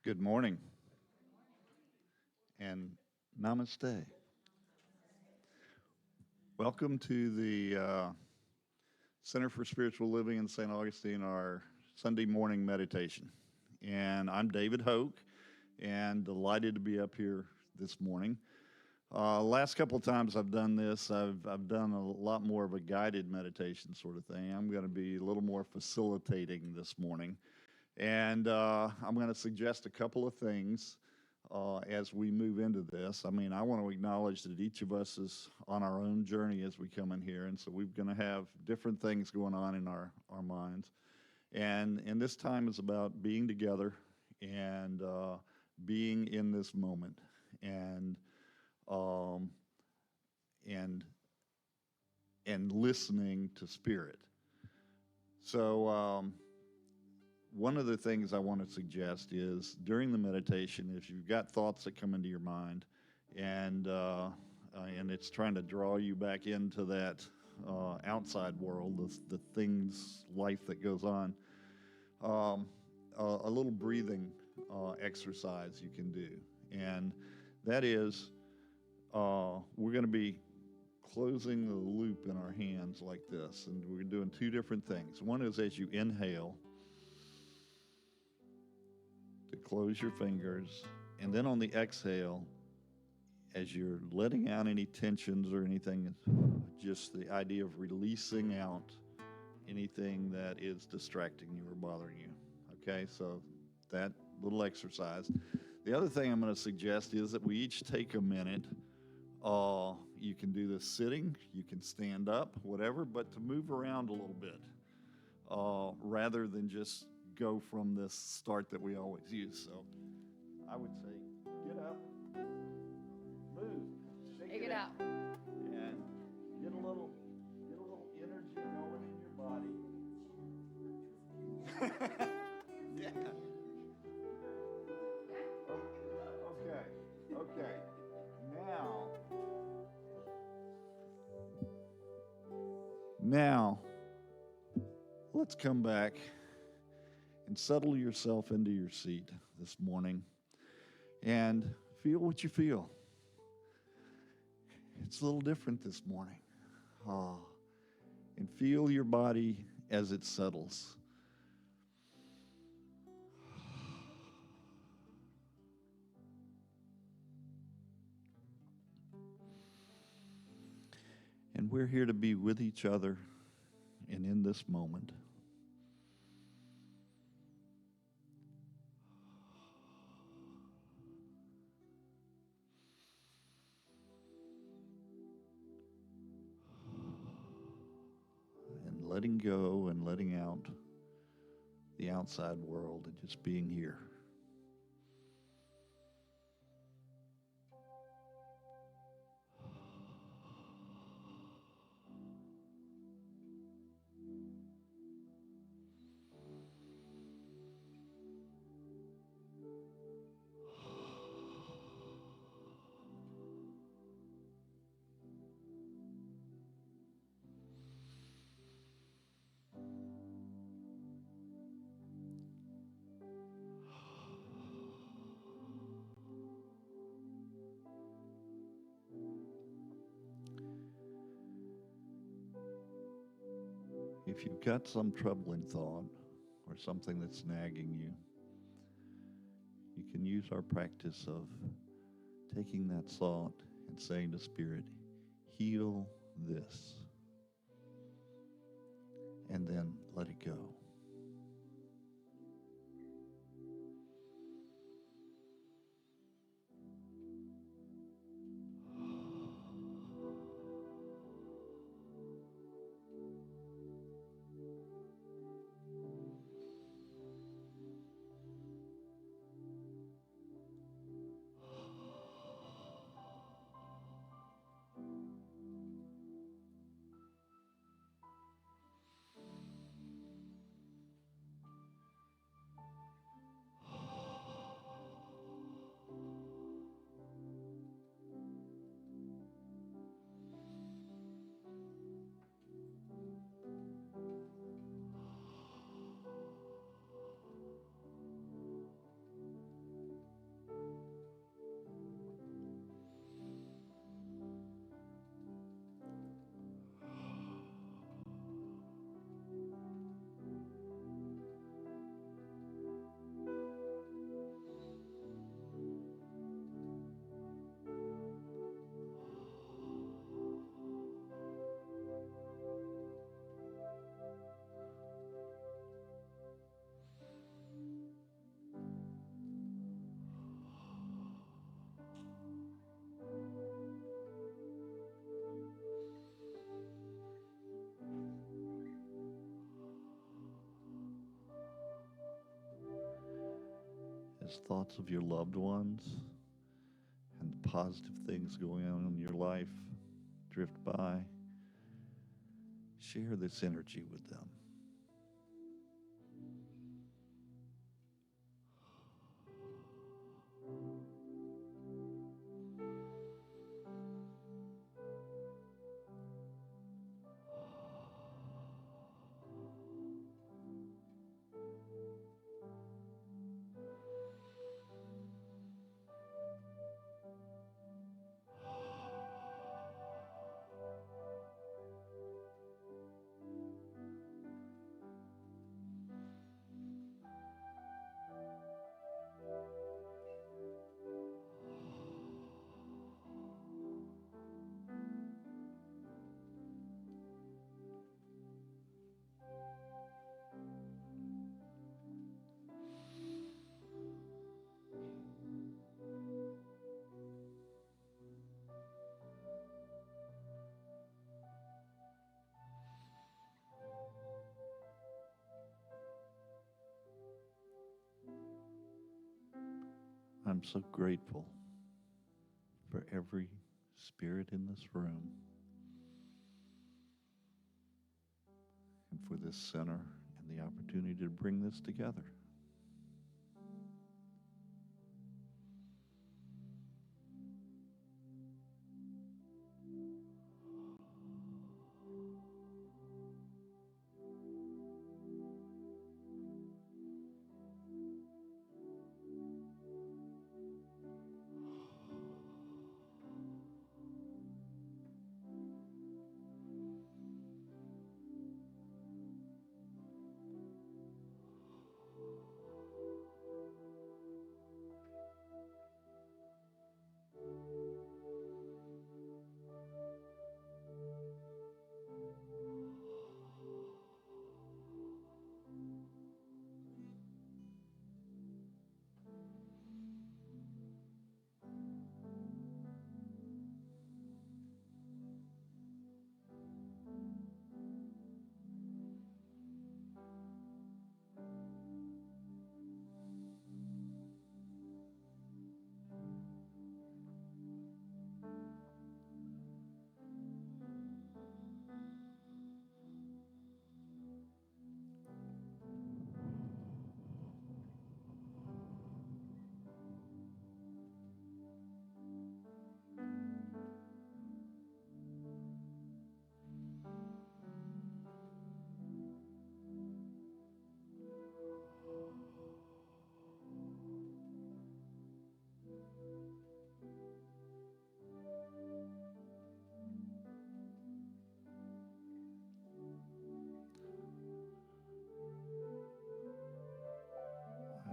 Good morning and namaste. Welcome to the Center for Spiritual Living in St. Augustine, our Sunday morning meditation. And I'm David Hoke, and delighted to be up here this morning. Last couple of times I've done this, I've done a lot more of a guided meditation sort of thing. I'm going to be a little more facilitating this morning. And I'm going to suggest a couple of things as we move into this. I mean, I want to acknowledge that each of us is on our own journey as we come in here, and so we're going to have different things going on in our minds. And this time is about being together and being in this moment and listening to Spirit. So one of the things I want to suggest is during the meditation, if you've got thoughts that come into your mind and it's trying to draw you back into that outside world, the things, life that goes on, a little breathing exercise you can do. And that is, we're going to be closing the loop in our hands like this. And we're doing two different things. One is as you inhale, to close your fingers, and then on the exhale, as you're letting out any tensions or anything, just the idea of releasing out anything that is distracting you or bothering you. Okay, so that little exercise. The other thing I'm going to suggest is that we each take a minute. You can do this sitting, you can stand up, whatever, but to move around a little bit rather than just go from this start that we always use. So I would say get up, move, shake it out, and get a little energy going in your body. Yeah. Okay. Now, let's come back and settle yourself into your seat this morning and feel what you feel. It's a little different this morning. And feel your body as it settles. And we're here to be with each other and in this moment. And letting go and letting out the outside world and just being here. If you've got some troubling thought or something that's nagging you, you can use our practice of taking that thought and saying to Spirit, heal this, and then let it go. as thoughts of your loved ones and the positive things going on in your life drift by, share this energy with them. I'm so grateful for every spirit in this room and for this center and the opportunity to bring this together.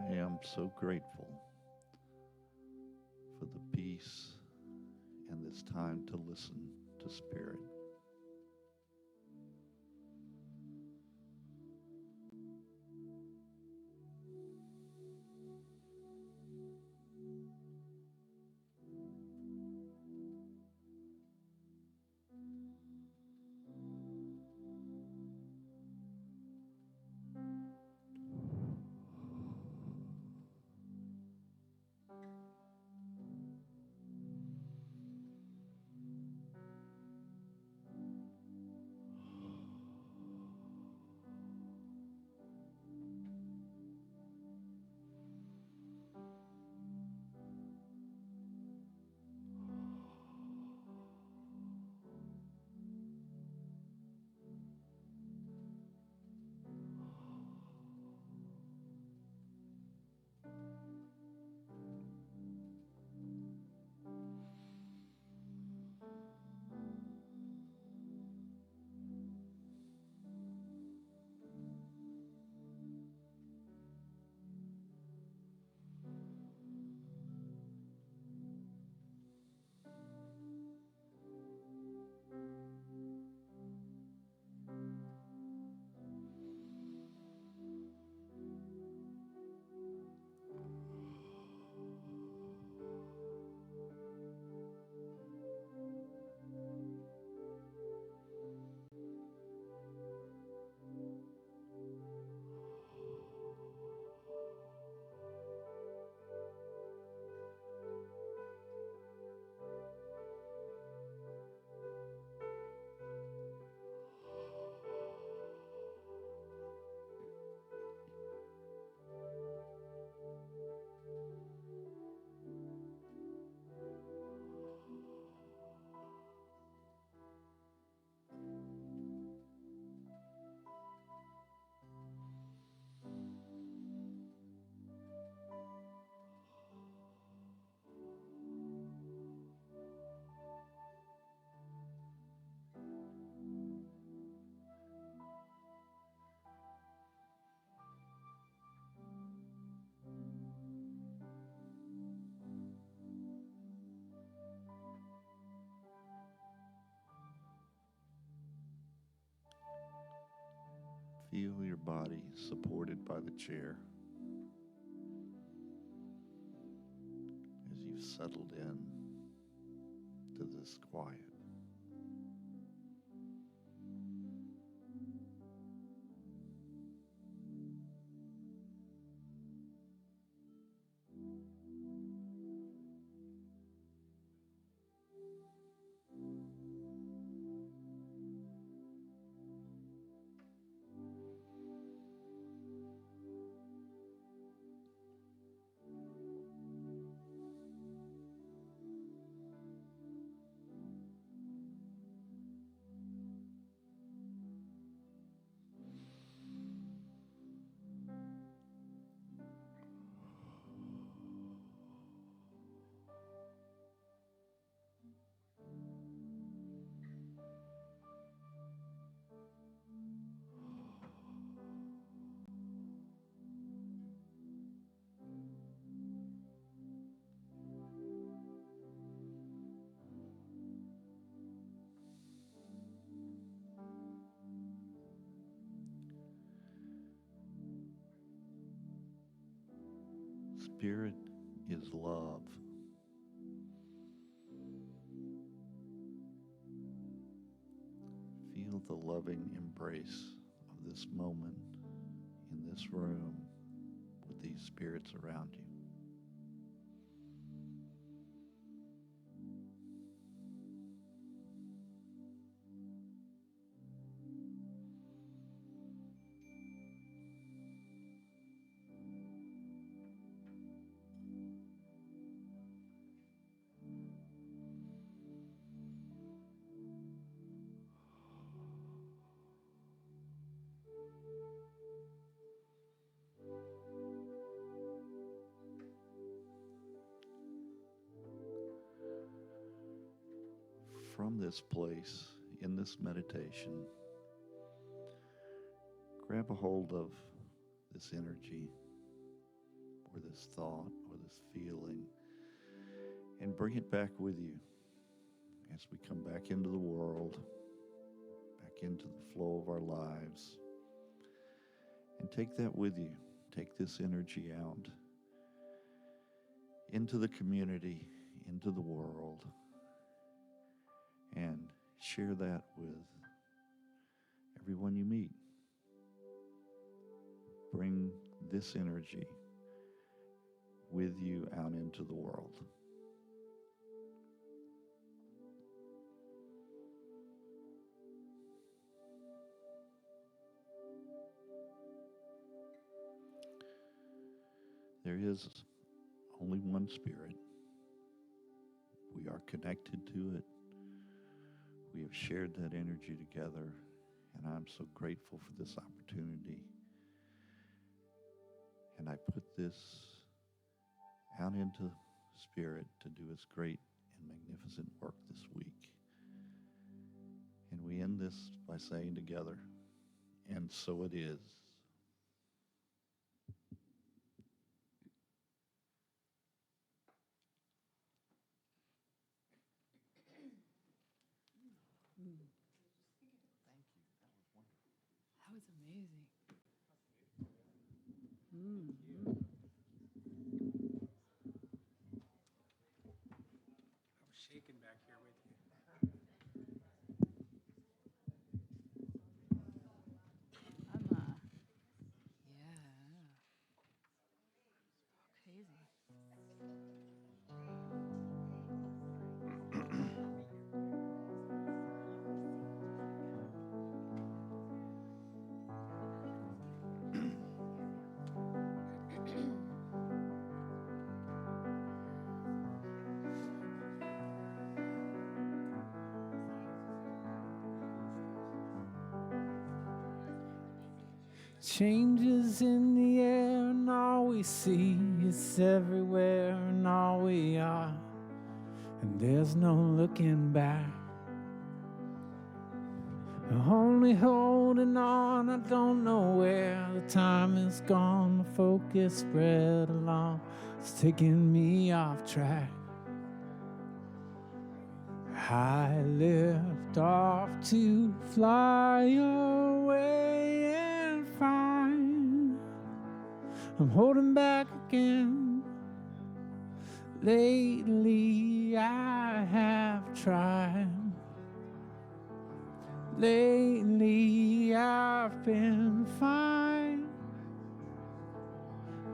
I am so grateful for the peace and this time to listen to Spirit. Feel your body supported by the chair as you've settled in to this quiet. Spirit is love. Feel the loving embrace of this moment in this room with these spirits around you. From this place, in this meditation, grab a hold of this energy or this thought or this feeling and bring it back with you as we come back into the world, back into the flow of our lives. And take that with you. Take this energy out into the community, into the world, and share that with everyone you meet. Bring this energy with you out into the world. There is only one Spirit. We are connected to it. We have shared that energy together, and I'm so grateful for this opportunity. And I put this out into Spirit to do its great and magnificent work this week. And we end this by saying together, and so it is. That was amazing. I was shaking back here with you. Changes in the air, and all we see is everywhere, and all we are, and there's no looking back. I'm only holding on, I don't know where the time is gone. The focus spread along, it's taking me off track. I lift off to fly away and I'm holding back again. Lately I have tried. Lately I've been fine,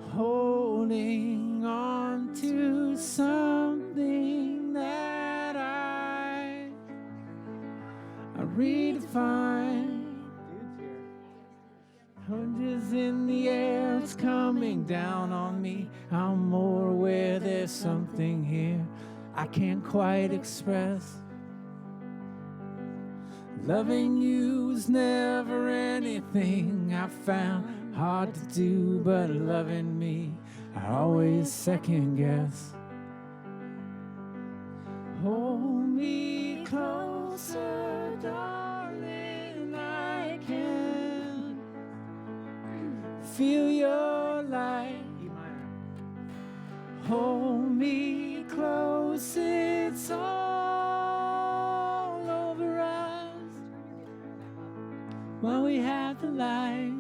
holding on to something that I redefine. Hundreds in the air, it's coming down on me. I'm more aware there's something here I can't quite express. Loving you was never anything I found hard to do, but loving me, I always second guess. Hold me closer, darling, I can feel your light. Hold me close, it's all over us while we have the light.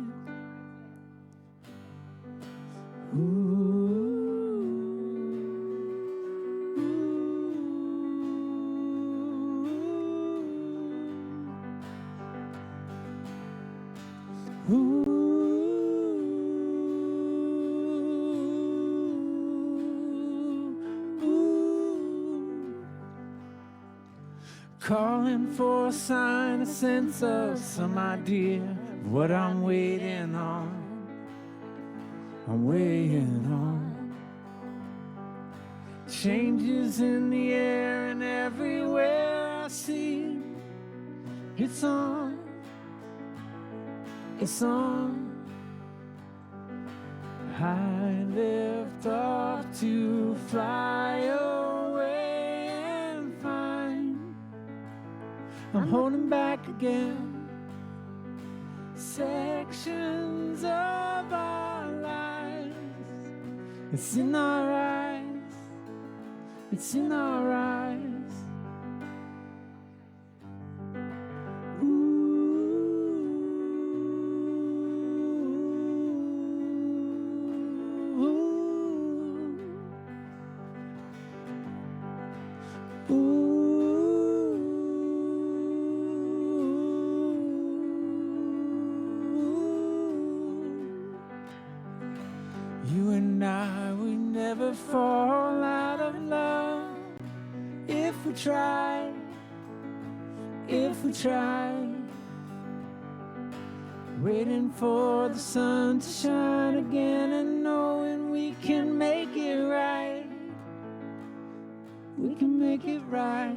Calling for a sign, a sense of some idea of what I'm waiting on. I'm waiting on. Changes in the air and everywhere I see. It's on. It's on. I lift off to fly away and find I'm holding back again. Sections of our lives. It's in our eyes. It's in our eyes. You and I, we never fall out of love. If we try, if we try. Waiting for the sun to shine again and knowing we can make it right. We can make it right.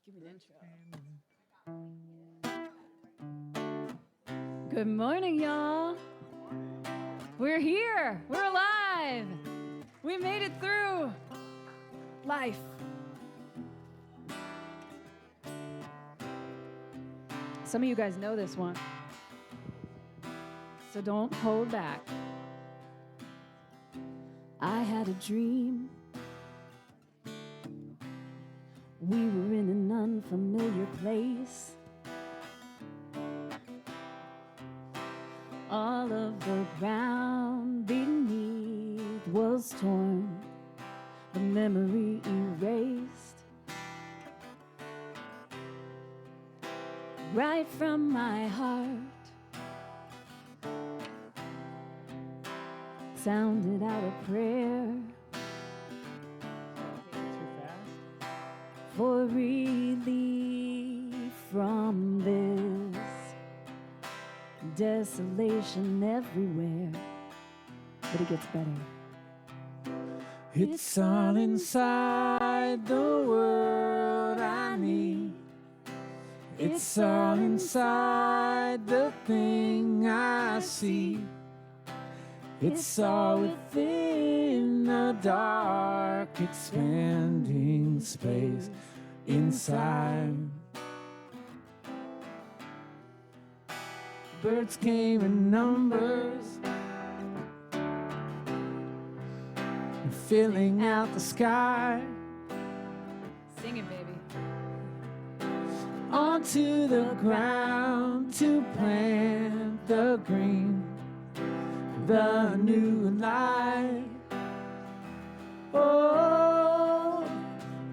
Give me the intro. Good morning, y'all. We're here. We're alive. We made it through life. Some of you guys know this one, so don't hold back. I had a dream. We were in an unfamiliar place. All of the ground beneath was torn, the memory erased. Right from my heart sounded out a prayer for relief from this desolation everywhere. But it gets better. It's all inside the world I need. It's all inside the thing I see. It's all within the dark, expanding space inside. Birds came in numbers, filling out the sky. Sing it, baby. Onto the ground to plant the green, the new life. Oh,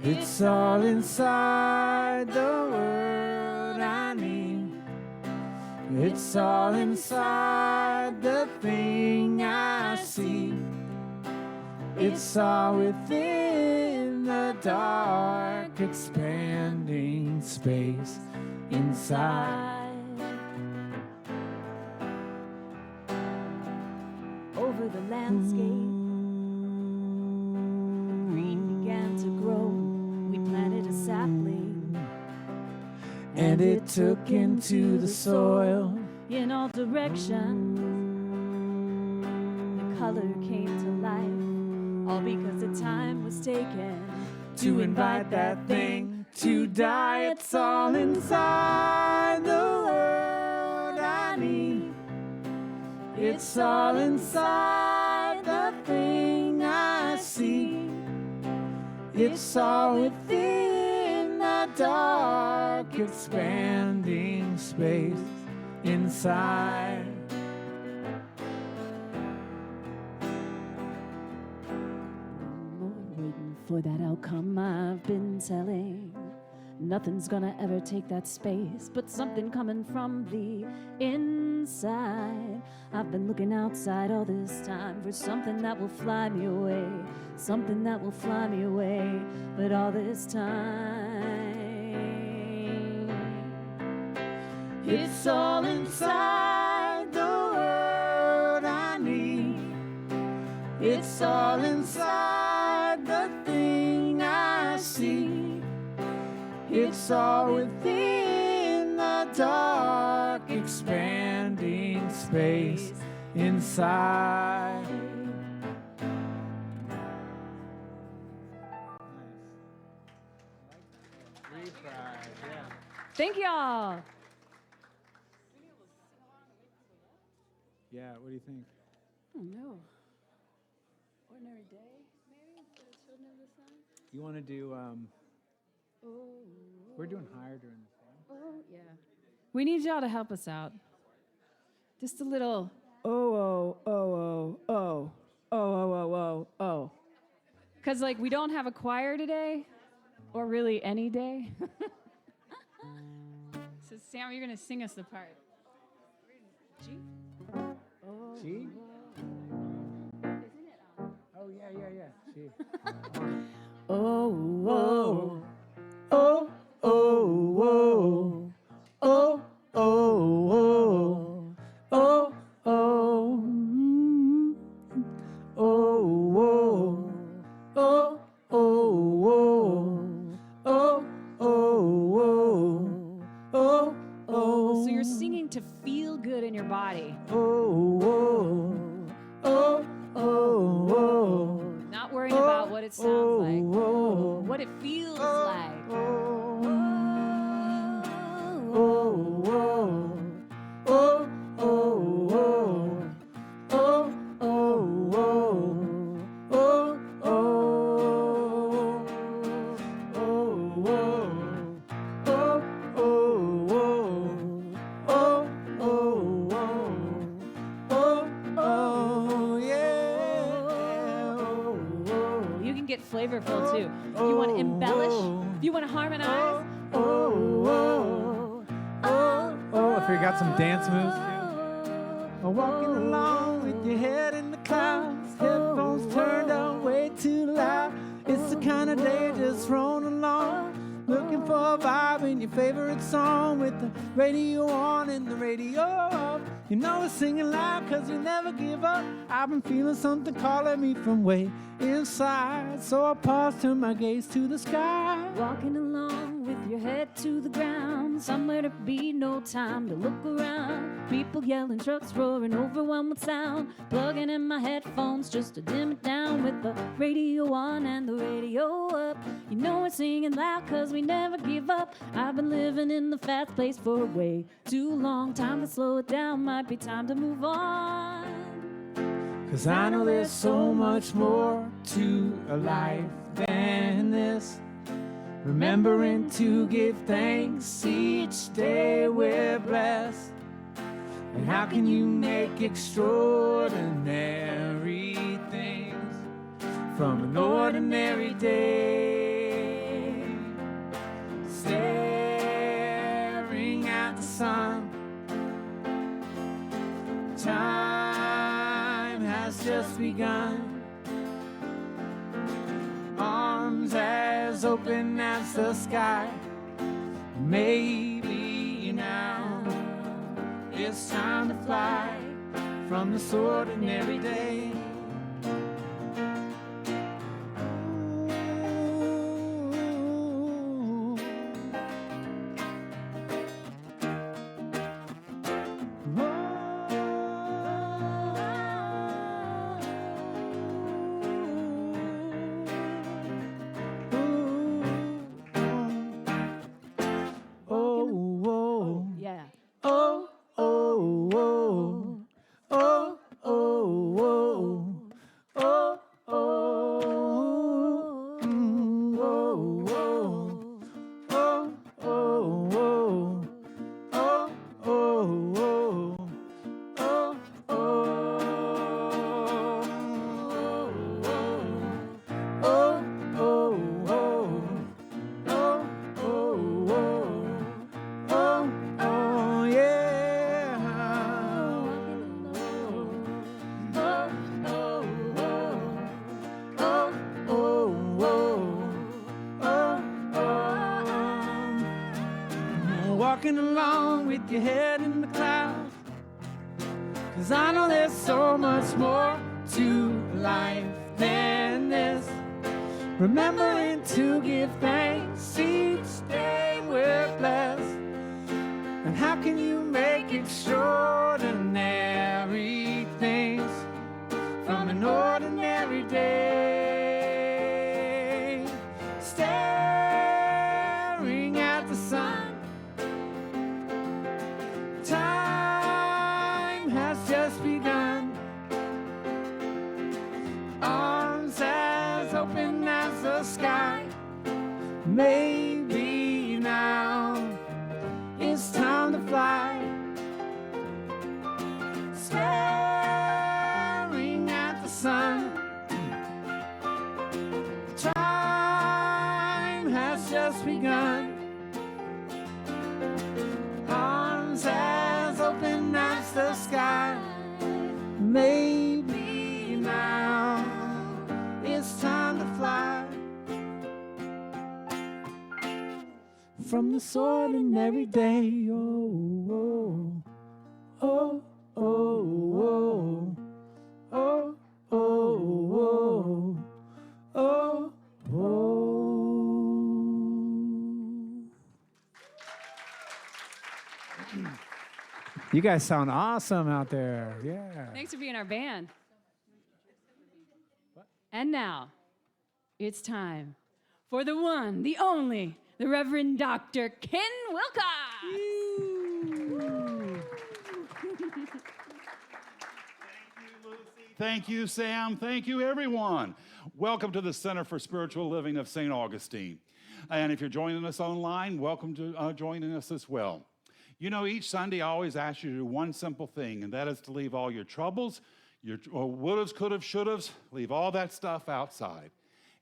it's all inside the world I need. It's all inside the thing I see. It's all within the dark, expanding space inside. Over the landscape, green began to grow. We planted a sapling, And it took into the soil. in all directions. The color came to life, all because the time was taken To invite that thing to die. It's all inside the world I need. It's all inside the thing I see. It's all within the dark, expanding space inside. waiting for that outcome I've been telling. Nothing's gonna ever take that space, but something coming from the inside. I've been looking outside all this time for something that will fly me away, something that will fly me away, but all this time, It's all inside the world I need. It's all inside the thing I see. It's all within the dark, expanding space inside. thank y'all. Yeah, what do you think? Oh no. Ordinary day, maybe? For the children of the sun? You want to do, Oh. we're doing higher during this one. Oh, yeah. We need y'all to help us out. Just a little oh, oh, oh, oh, oh, oh, oh, oh, oh, oh. Because, like, we don't have a choir today, or really any day. So, Sam, you're going to sing us the part. G? G? Isn't it on? Oh, yeah. G. Oh, Oh, oh, oh, oh, oh, oh, oh, oh, mm, oh, oh, oh, oh, oh, oh. So you're singing to feel good in your body, not worrying about what it sounds like, what it feels like. You can get flavorful too. If you want to embellish, if you want to harmonize. Oh, I forgot some dance moves too. Walking along with your head in the clouds, headphones turned up way too loud. It's the kind of day just thrown along, looking for a vibe in your favorite song with the radio on and the radio off. You know we're singing loud cause we never give up. I've been feeling something calling me from way inside, so I pause, turn my gaze to the sky. Walking along with your head to the ground. Somewhere to be, no time to look around. People yelling, trucks roaring, overwhelmed with sound. Plugging in my headphones just to dim it down with the radio on and the radio up. You know we're singing loud cause we never give up. I've been living in the fast place for way too long. Time to slow it down, might be time to move on. 'Cause I know there's so much more to a life than this. Remembering to give thanks each day we're blessed. And how can you make extraordinary things from an ordinary day? Staring at the sun, time has just begun. Arms as open as the sky. Maybe now it's time to fly from this ordinary day. Walking along with your head in the clouds. 'Cause I know there's so much more to life than this. Remembering to give thanks each day we're blessed. And how can you make extraordinary things from an ordinary day? Staring at the sun. Time has just begun. Arms as open as the sky. Maybe now it's time to fly. Staring at the sun. Time has just begun. Arms as open as the sky. Maybe now it's time to fly from this ordinary day. Oh, oh, oh, oh, oh, oh, oh, oh, oh. You guys sound awesome out there. Yeah. Thanks for being our band. And now, it's time for the one, the only, the Reverend Dr. Ken Wilcox. Thank you, Sam. Thank you, everyone. Welcome to the Center for Spiritual Living of St. Augustine. And if you're joining us online, welcome to joining us as well. You know, each Sunday I always ask you to do one simple thing, and that is to leave all your troubles, your would'ves, could'ves, should'ves, leave all that stuff outside.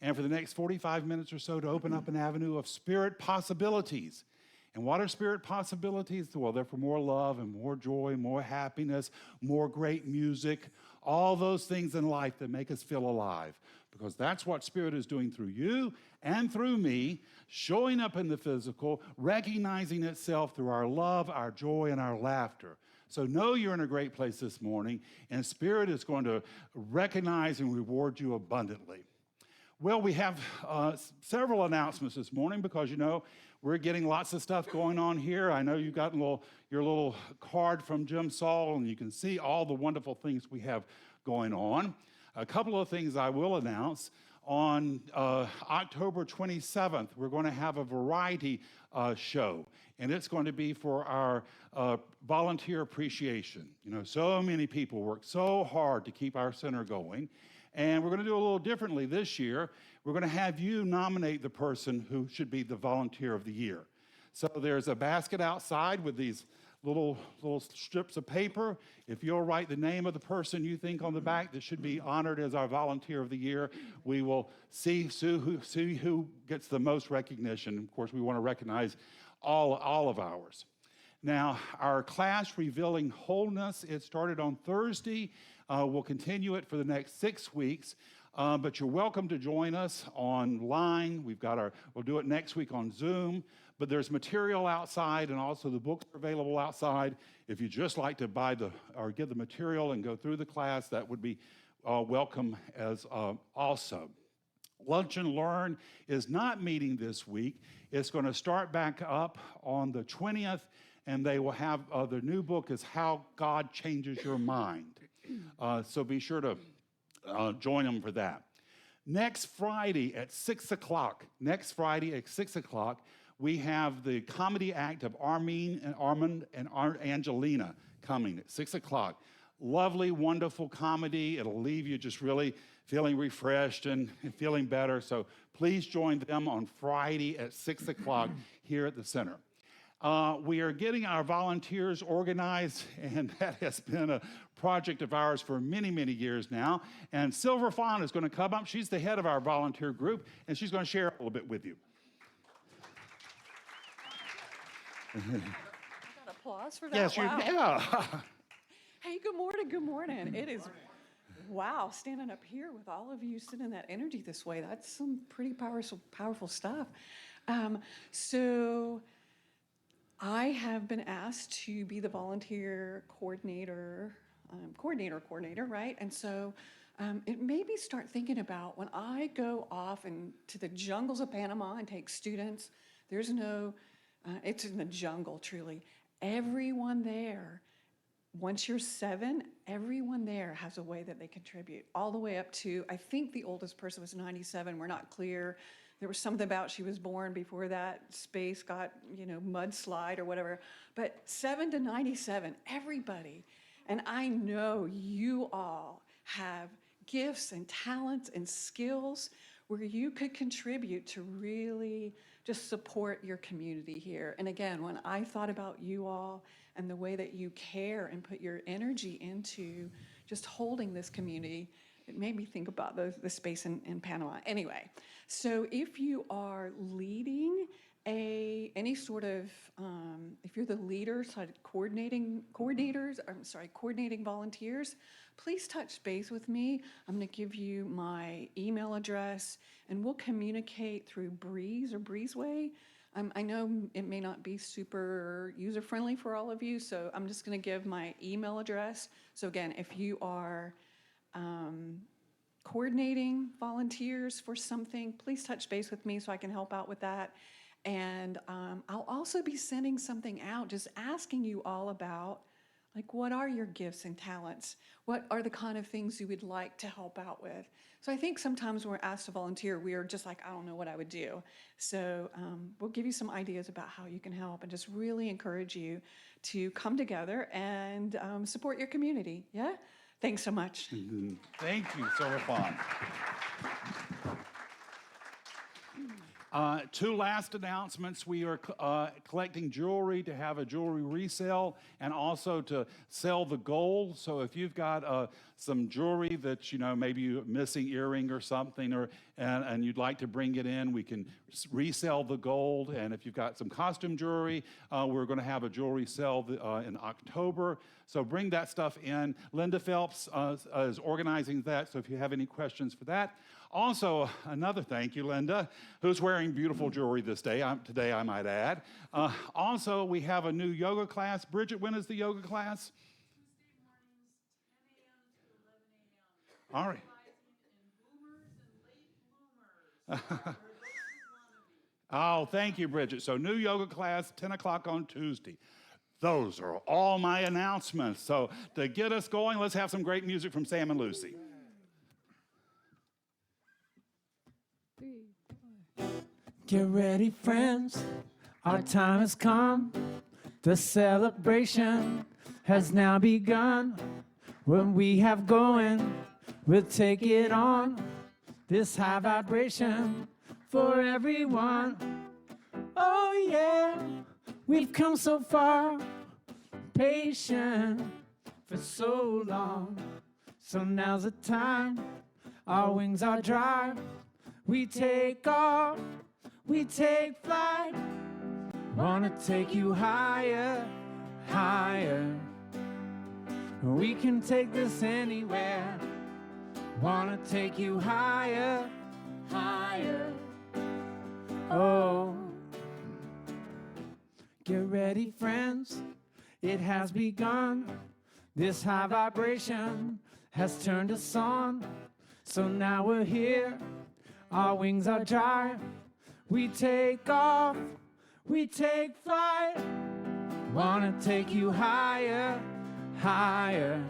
And for the next 45 minutes or so to open up an avenue of spirit possibilities. And what are spirit possibilities? Well, they're for more love and more joy, more happiness, more great music, all those things in life that make us feel alive. Because that's what Spirit is doing through you and through me, showing up in the physical, recognizing itself through our love, our joy, and our laughter. So know you're in a great place this morning, and Spirit is going to recognize and reward you abundantly. Well, we have several announcements this morning because, you know, We're getting lots of stuff going on here. I know you got your little card from Jim Saul, and you can see all the wonderful things we have going on. A couple of things I will announce. On October 27th, we're going to have a variety show, and it's going to be for our volunteer appreciation. You know, so many people work so hard to keep our center going, and we're going to do a little differently this year. We're going to have you nominate the person who should be the volunteer of the year. So there's a basket outside with these little strips of paper. If you'll write the name of the person you think on the back that should be honored as our volunteer of the year, we will see who gets the most recognition. Of course, we want to recognize all of ours. Now, our class Revealing Wholeness, it started on Thursday. We'll continue it for the next 6 weeks. But you're welcome to join us online. We'll do it next week on Zoom. But there's material outside, and also the books are available outside. If you just like to buy or get the material and go through the class, that would be welcome as also. Lunch and Learn is not meeting this week. It's going to start back up on the 20th, and they will have the new book is How God Changes Your Mind. So be sure to join them for that. Next Friday at 6 o'clock, we have the comedy act of Armand and Angelina coming at 6 o'clock. Lovely, wonderful comedy. It'll leave you just really feeling refreshed and feeling better. So please join them on Friday at 6 o'clock here at the center. We are getting our volunteers organized, and that has been a project of ours for many, many years now. And Silver Fawn is going to come up. She's the head of our volunteer group, and she's going to share a little bit with you. I got applause for that. Yes, wow. Yeah. Hey, good morning. It is, wow, standing up here with all of you sending that energy this way. That's some pretty powerful stuff. So I have been asked to be the volunteer coordinator, right? And so it made me start thinking about when I go off into the jungles of Panama and take students, there's no, it's in the jungle, truly. Everyone there, once you're 7, everyone there has a way that they contribute, all the way up to, I think the oldest person was 97, we're not clear. There was something about she was born before that space got, mudslide or whatever. But 7 to 97, everybody. And I know you all have gifts and talents and skills where you could contribute to really just support your community here. And again, when I thought about you all and the way that you care and put your energy into just holding this community, it made me think about the space in Panama. Anyway, so if you are leading any sort of, if you're the leaders, coordinating volunteers, please touch base with me. I'm going to give you my email address, and we'll communicate through Breeze or Breezeway. I know it may not be super user-friendly for all of you, so I'm just going to give my email address. So again, if you are coordinating volunteers for something, please touch base with me so I can help out with that. And I'll also be sending something out, just asking you all about, like, what are your gifts and talents? What are the kind of things you would like to help out with? So I think sometimes when we're asked to volunteer, we are just like, I don't know what I would do. So we'll give you some ideas about how you can help, and just really encourage you to come together and support your community. Yeah? Thanks so much. Thank you, Silver Fawn. 2 last announcements. We are collecting jewelry to have a jewelry resale, and also to sell the gold. So if you've got some jewelry that, maybe you're missing earring or something, and you'd like to bring it in, we can resell the gold. And if you've got some costume jewelry, we're going to have a jewelry sale in October. So bring that stuff in. Linda Phelps is organizing that, so if you have any questions for that. Also, another thank you, Linda, who's wearing beautiful jewelry today, I might add. Also, we have a new yoga class. Bridget, when is the yoga class? Tuesday mornings, 10 a.m. to 11 a.m. All right. Specializing in boomers and late bloomers. Oh, thank you, Bridget. So new yoga class, 10 o'clock on Tuesday. Those are all my announcements. So to get us going, let's have some great music from Sam and Lucy. Get ready, friends. Our time has come. The celebration has now begun. What we have going, we'll take it on. This high vibration for everyone. Oh yeah, we've come so far. Patient for so long. So now's the time. Our wings are dry. We take off. We take flight. Wanna take you higher, higher. We can take this anywhere. Wanna take you higher, higher. Oh, get ready, friends. It has begun. This high vibration has turned us on. So now we're here. Our wings are dry. We take off. We take flight. Wanna take you higher, higher.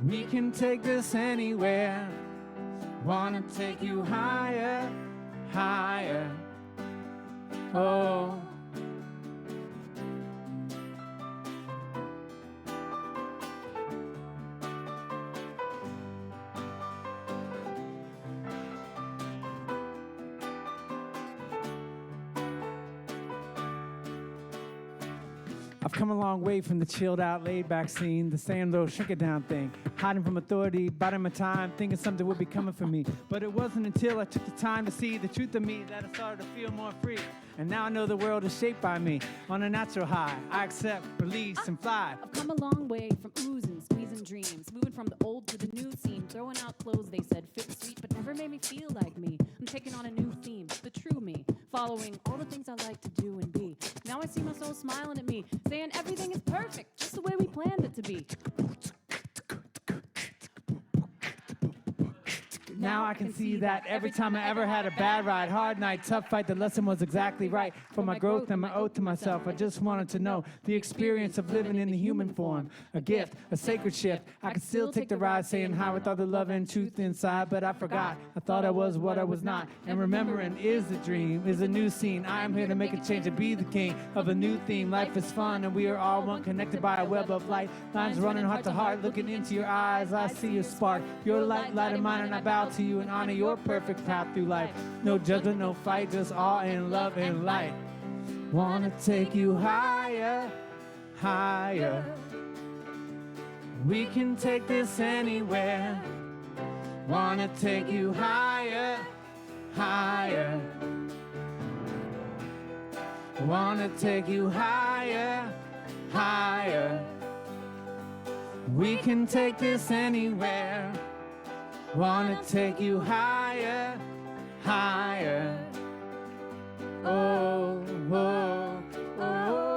We can take this anywhere. Wanna take you higher, higher. Oh. I've come a long way from the chilled out, laid back scene, the stand low, shrink it down thing, hiding from authority, biding my time, thinking something would be coming for me. But it wasn't until I took the time to see the truth of me that I started to feel more free. And now I know the world is shaped by me. On a natural high, I accept, release, and fly. I've come a long way from oozing, squeezing dreams, moving from the old to the new scene, throwing out clothes they said fit sweet but never made me feel like me. I'm taking on a new theme, the true me, following all the things I like to do and be. Now I see my soul smiling at me, saying everything is perfect, just the way we planned it to be. Now I can see that every time I ever had a bad ride, hard night, tough fight, the lesson was exactly right. For my growth and my oath to myself, I just wanted to know the experience of living in the human form. A gift, a sacred shift. I could still take the ride, saying hi with all the love and truth inside, but I forgot. I thought I was what I was not. And remembering is the dream, is a new scene. I am here to make a change and be the king of a new theme. Life is fun and we are all one, connected by a web of light. Lines running heart to heart, looking into your eyes. I see a spark. Your light, light in mine, and I bow to you and honor your perfect path through life. No judgment, no fight, just all in love and light. Wanna take you higher, higher. We can take this anywhere. Wanna take you higher, higher. Wanna take you higher, higher. We can take this anywhere. Wanna take you higher, higher. Oh, oh, oh,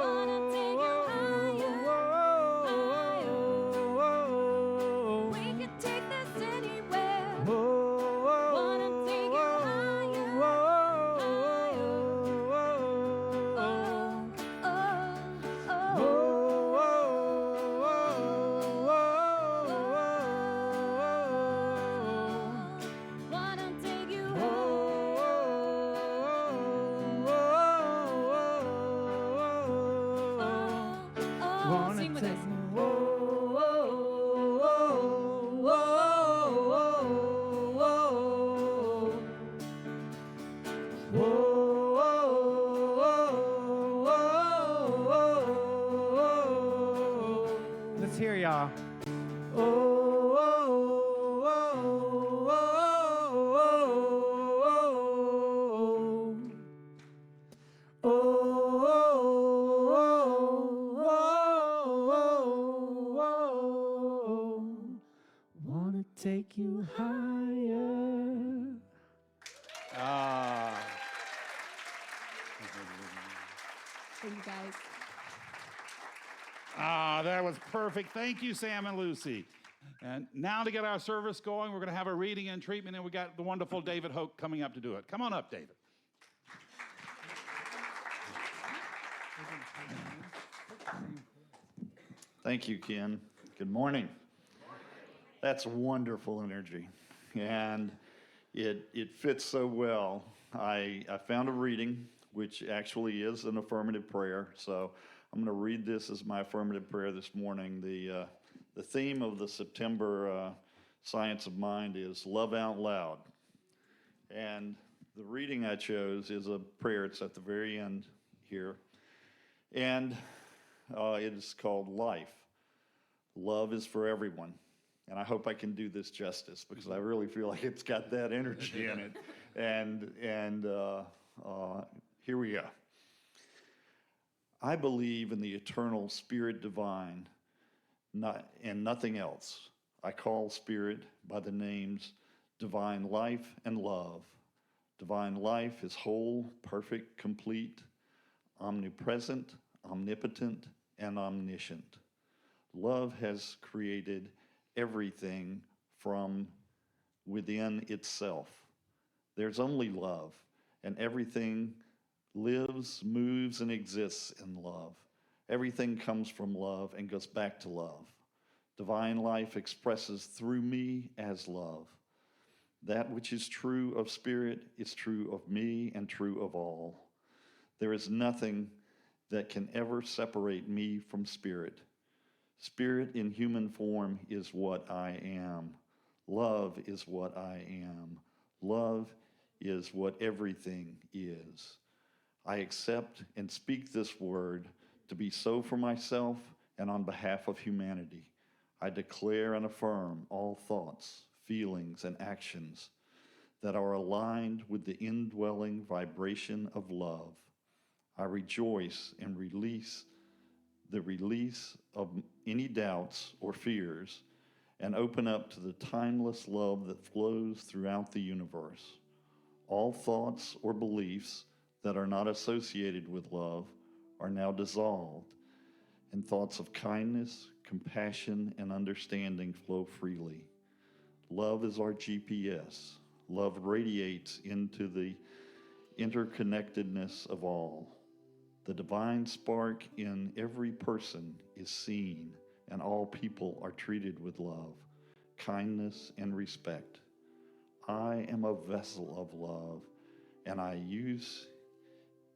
Wanna take you higher, higher. We can take this anywhere. Wanna take you higher, higher. Oh, wanna take you higher. Sing with us. Let's hear y'all. Wanna take you higher. Ah. Thank you guys. Ah, that was perfect. Thank you, Sam and Lucy. And now to get our service going, we're going to have a reading and treatment, and we got the wonderful David Hoke coming up to do it. Come on up, David. Thank you, Ken. Good morning. That's wonderful energy, and it fits so well. I found a reading, which actually is an affirmative prayer, so I'm going to read this as my affirmative prayer this morning. The theme of the September Science of Mind is Love Out Loud, and the reading I chose is a prayer. It's at the very end here, and it is called Life. Love is for everyone. And I hope I can do this justice because I really feel like it's got that energy in it. And here we go. I believe in the eternal Spirit divine and nothing else. I call Spirit by the names divine life and love. Divine life is whole, perfect, complete, omnipresent, omnipotent, and omniscient. Love has created everything from within itself. There's only love, and everything lives, moves, and exists in love. Everything comes from love and goes back to love. Divine life expresses through me as love. That which is true of Spirit is true of me and true of all. There is nothing that can ever separate me from Spirit. Spirit in human form is what I am. Love is what I am. Love is what everything is. I accept and speak this word to be so for myself and on behalf of humanity. I declare and affirm all thoughts, feelings, and actions that are aligned with the indwelling vibration of love. I rejoice and release of any doubts or fears and open up to the timeless love that flows throughout the universe. All thoughts or beliefs that are not associated with love are now dissolved, and thoughts of kindness, compassion, and understanding flow freely. Love is our GPS. Love radiates into the interconnectedness of all. The divine spark in every person is seen, and all people are treated with love, kindness, and respect. I am a vessel of love, and I use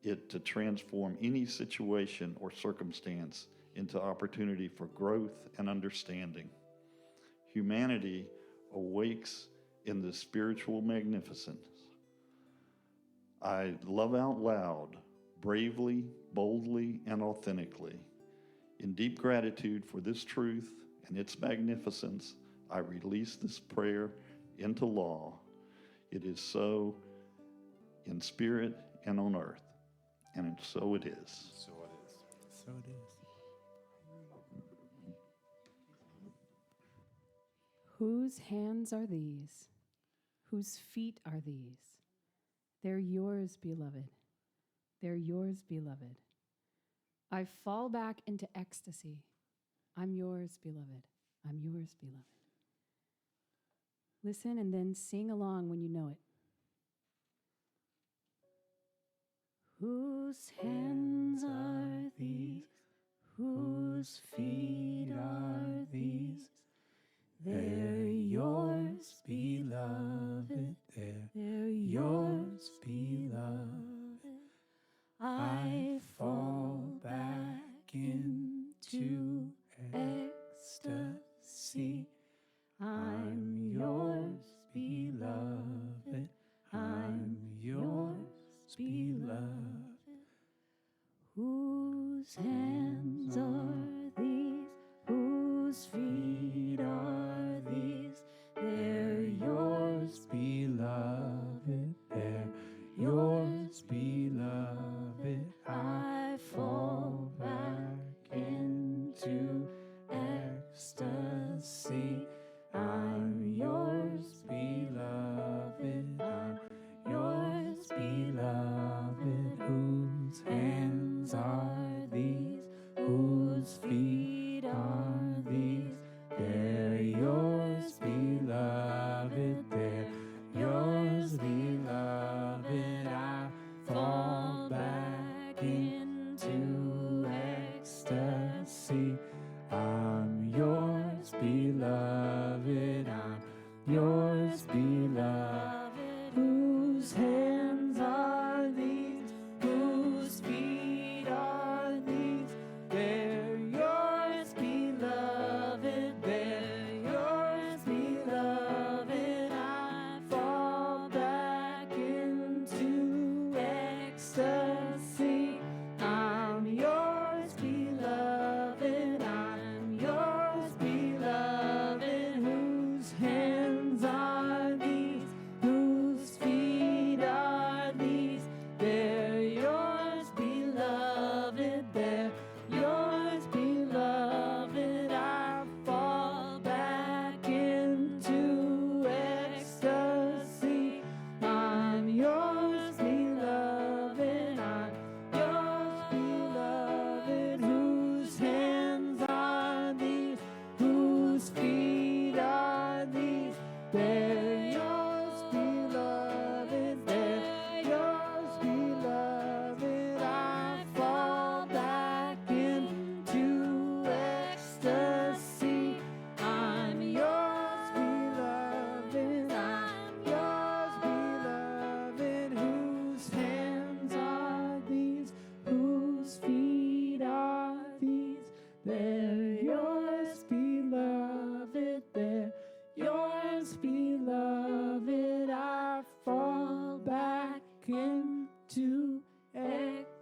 it to transform any situation or circumstance into opportunity for growth and understanding. Humanity awakes in the spiritual magnificence. I love out loud, bravely, boldly, and authentically. In deep gratitude for this truth and its magnificence, I release this prayer into law. It is so in spirit and on earth, and so it is. So it is. So it is. Whose hands are these? Whose feet are these? They're yours, beloved. They're yours, beloved. I fall back into ecstasy. I'm yours, beloved. I'm yours, beloved. Listen and then sing along when you know it. Whose hands are these? Whose feet are these? They're yours, beloved. They're yours, beloved. I fall back into ecstasy. I'm yours, beloved. I'm yours, beloved. Whose hands are these? Whose feet are these? They're yours, beloved. They're yours, beloved. I fall back into ecstasy. I'm yours, beloved. I'm yours, beloved. Whose hands are these?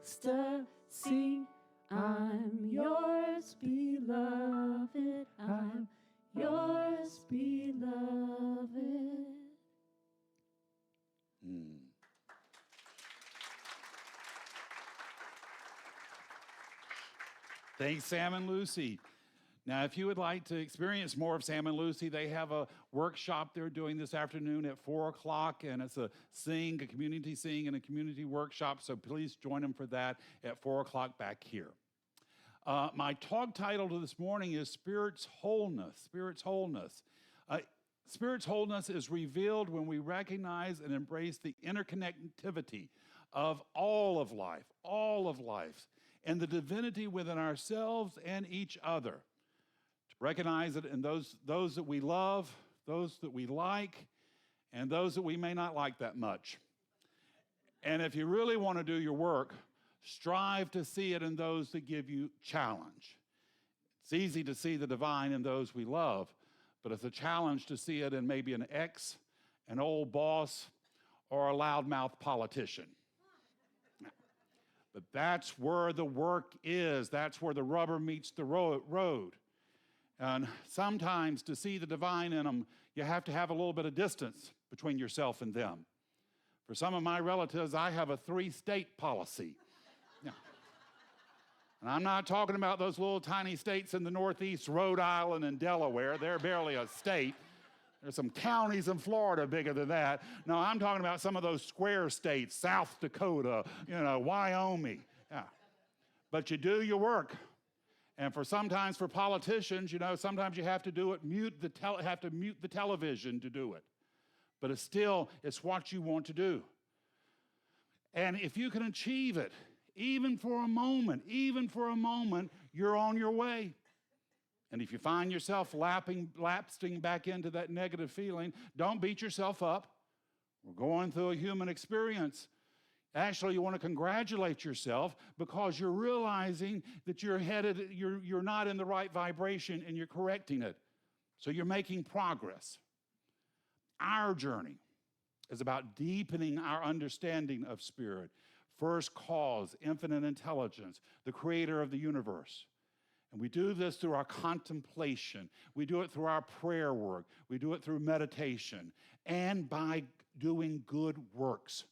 ecstasy. I'm yours, beloved. I'm yours, beloved. Thanks, Sam and Lucy. Now, if you would like to experience more of Sam and Lucy, they have a workshop they're doing this afternoon at 4 o'clock, and it's a community sing and a community workshop, so please join them for that at 4 o'clock back here. My talk title to this morning is Spirit's Wholeness. Spirit's Wholeness. Spirit's wholeness is revealed when we recognize and embrace the interconnectivity of all of life, and the divinity within ourselves and each other. To recognize it in those that we love, those that we like, and those that we may not like that much. And if you really want to do your work, strive to see it in those that give you challenge. It's easy to see the divine in those we love, but it's a challenge to see it in maybe an ex, an old boss, or a loudmouth politician. But that's where the work is. That's where the rubber meets the road. And sometimes to see the divine in them, you have to have a little bit of distance between yourself and them. For some of my relatives, I have a 3-state policy. Yeah. And I'm not talking about those little tiny states in the Northeast, Rhode Island and Delaware. They're barely a state. There's some counties in Florida bigger than that. No, I'm talking about some of those square states, South Dakota, Wyoming. Yeah. But you do your work. And sometimes for politicians, sometimes you have to do it, mute the television to do it. But it's what you want to do. And if you can achieve it, even for a moment, you're on your way. And if you find yourself lapsing back into that negative feeling, don't beat yourself up. We're going through a human experience. Actually, you want to congratulate yourself because you're realizing that you're not in the right vibration and you're correcting it. So you're making progress. Our journey is about deepening our understanding of spirit, first cause, infinite intelligence, the creator of the universe. And we do this through our contemplation. We do it through our prayer work. We do it through meditation and by doing good works.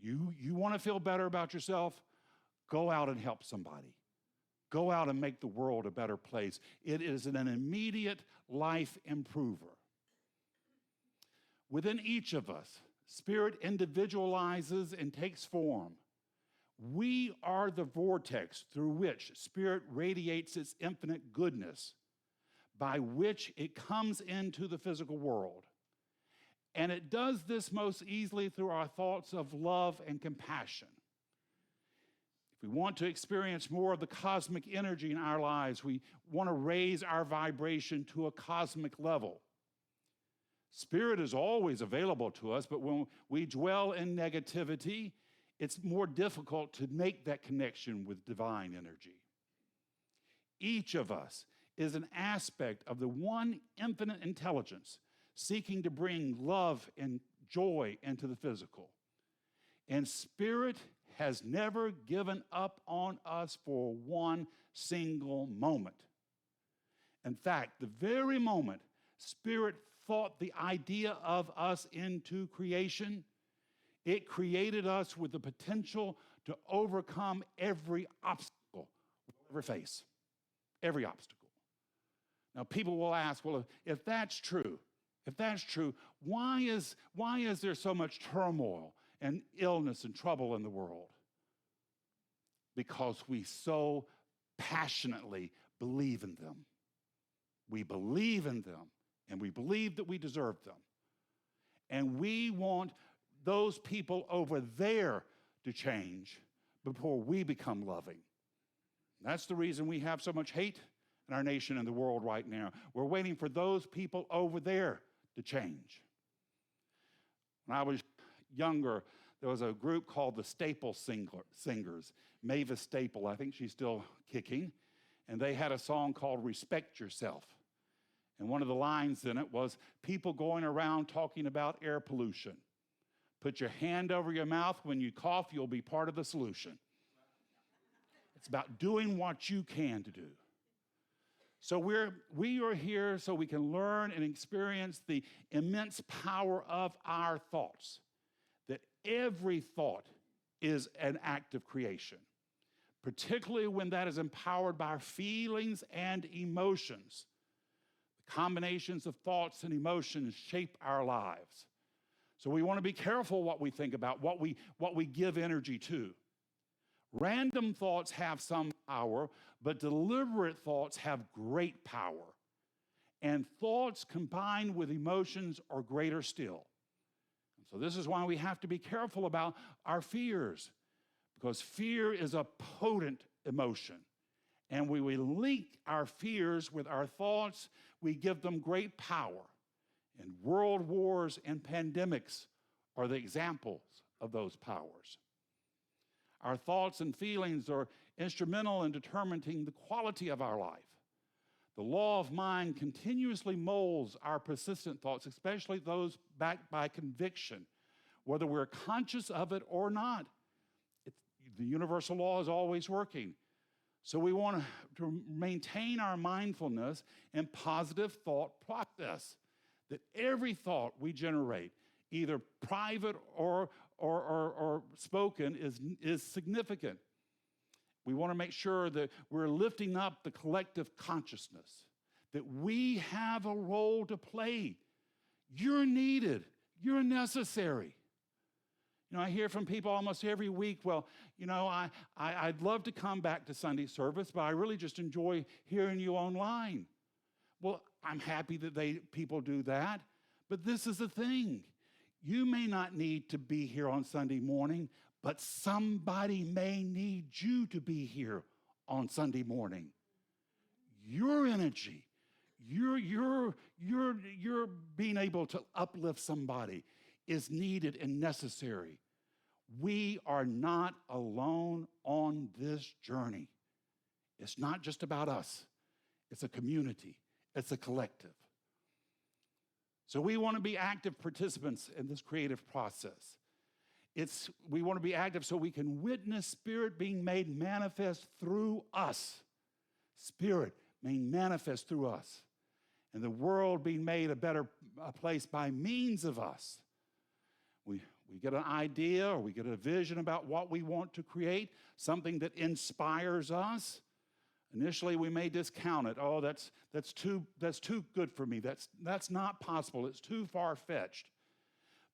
You want to feel better about yourself? Go out and help somebody. Go out and make the world a better place. It is an immediate life improver. Within each of us, spirit individualizes and takes form. We are the vortex through which spirit radiates its infinite goodness, by which it comes into the physical world. And it does this most easily through our thoughts of love and compassion. If we want to experience more of the cosmic energy in our lives, we want to raise our vibration to a cosmic level. Spirit is always available to us, but when we dwell in negativity, it's more difficult to make that connection with divine energy. Each of us is an aspect of the one infinite intelligence seeking to bring love and joy into the physical. And spirit has never given up on us for one single moment. In fact, the very moment spirit thought the idea of us into creation, it created us with the potential to overcome every obstacle we'll ever face. Every obstacle. Now, people will ask, well, if that's true, why is there so much turmoil and illness and trouble in the world? Because we so passionately believe in them. We believe in them, and we believe that we deserve them. And we want those people over there to change before we become loving. That's the reason we have so much hate in our nation and the world right now. We're waiting for those people over there to change. When I was younger, there was a group called the Staple Singers. Mavis Staple, I think she's still kicking, and they had a song called Respect Yourself. And one of the lines in it was people going around talking about air pollution, Put your hand over your mouth. When you cough, you'll be part of the solution. It's about doing what you can to do. So we are here so we can learn and experience the immense power of our thoughts, that every thought is an act of creation, particularly when that is empowered by our feelings and emotions. The combinations of thoughts and emotions shape our lives. So we want to be careful what we think about, what we give energy to. Random thoughts have some power, but deliberate thoughts have great power. And thoughts combined with emotions are greater still. So this is why we have to be careful about our fears, because fear is a potent emotion. And when we link our fears with our thoughts, we give them great power. And world wars and pandemics are the examples of those powers. Our thoughts and feelings are instrumental in determining the quality of our life. The law of mind continuously molds our persistent thoughts, especially those backed by conviction, whether we're conscious of it or not. The universal law is always working. So we want to maintain our mindfulness and positive thought process, that every thought we generate, either private or spoken, is significant. We want to make sure that we're lifting up the collective consciousness, that we have a role to play. You're needed. You're necessary. You know, I hear from people almost every week, well, you know, I'd love to come back to Sunday service, but I really just enjoy hearing you online. Well, I'm happy that people do that, but this is the thing. You may not need to be here on Sunday morning, but somebody may need you to be here on Sunday morning. Your energy, your being able to uplift somebody is needed and necessary. We are not alone on this journey. It's not just about us. It's a community. It's a collective. So we want to be active participants in this creative process. We want to be active so we can witness Spirit being made manifest through us. Spirit being manifest through us. And the world being made a better place by means of us. We get an idea or we get a vision about what we want to create, something that inspires us. Initially, we may discount it. Oh, that's too good for me. That's not possible. It's too far-fetched.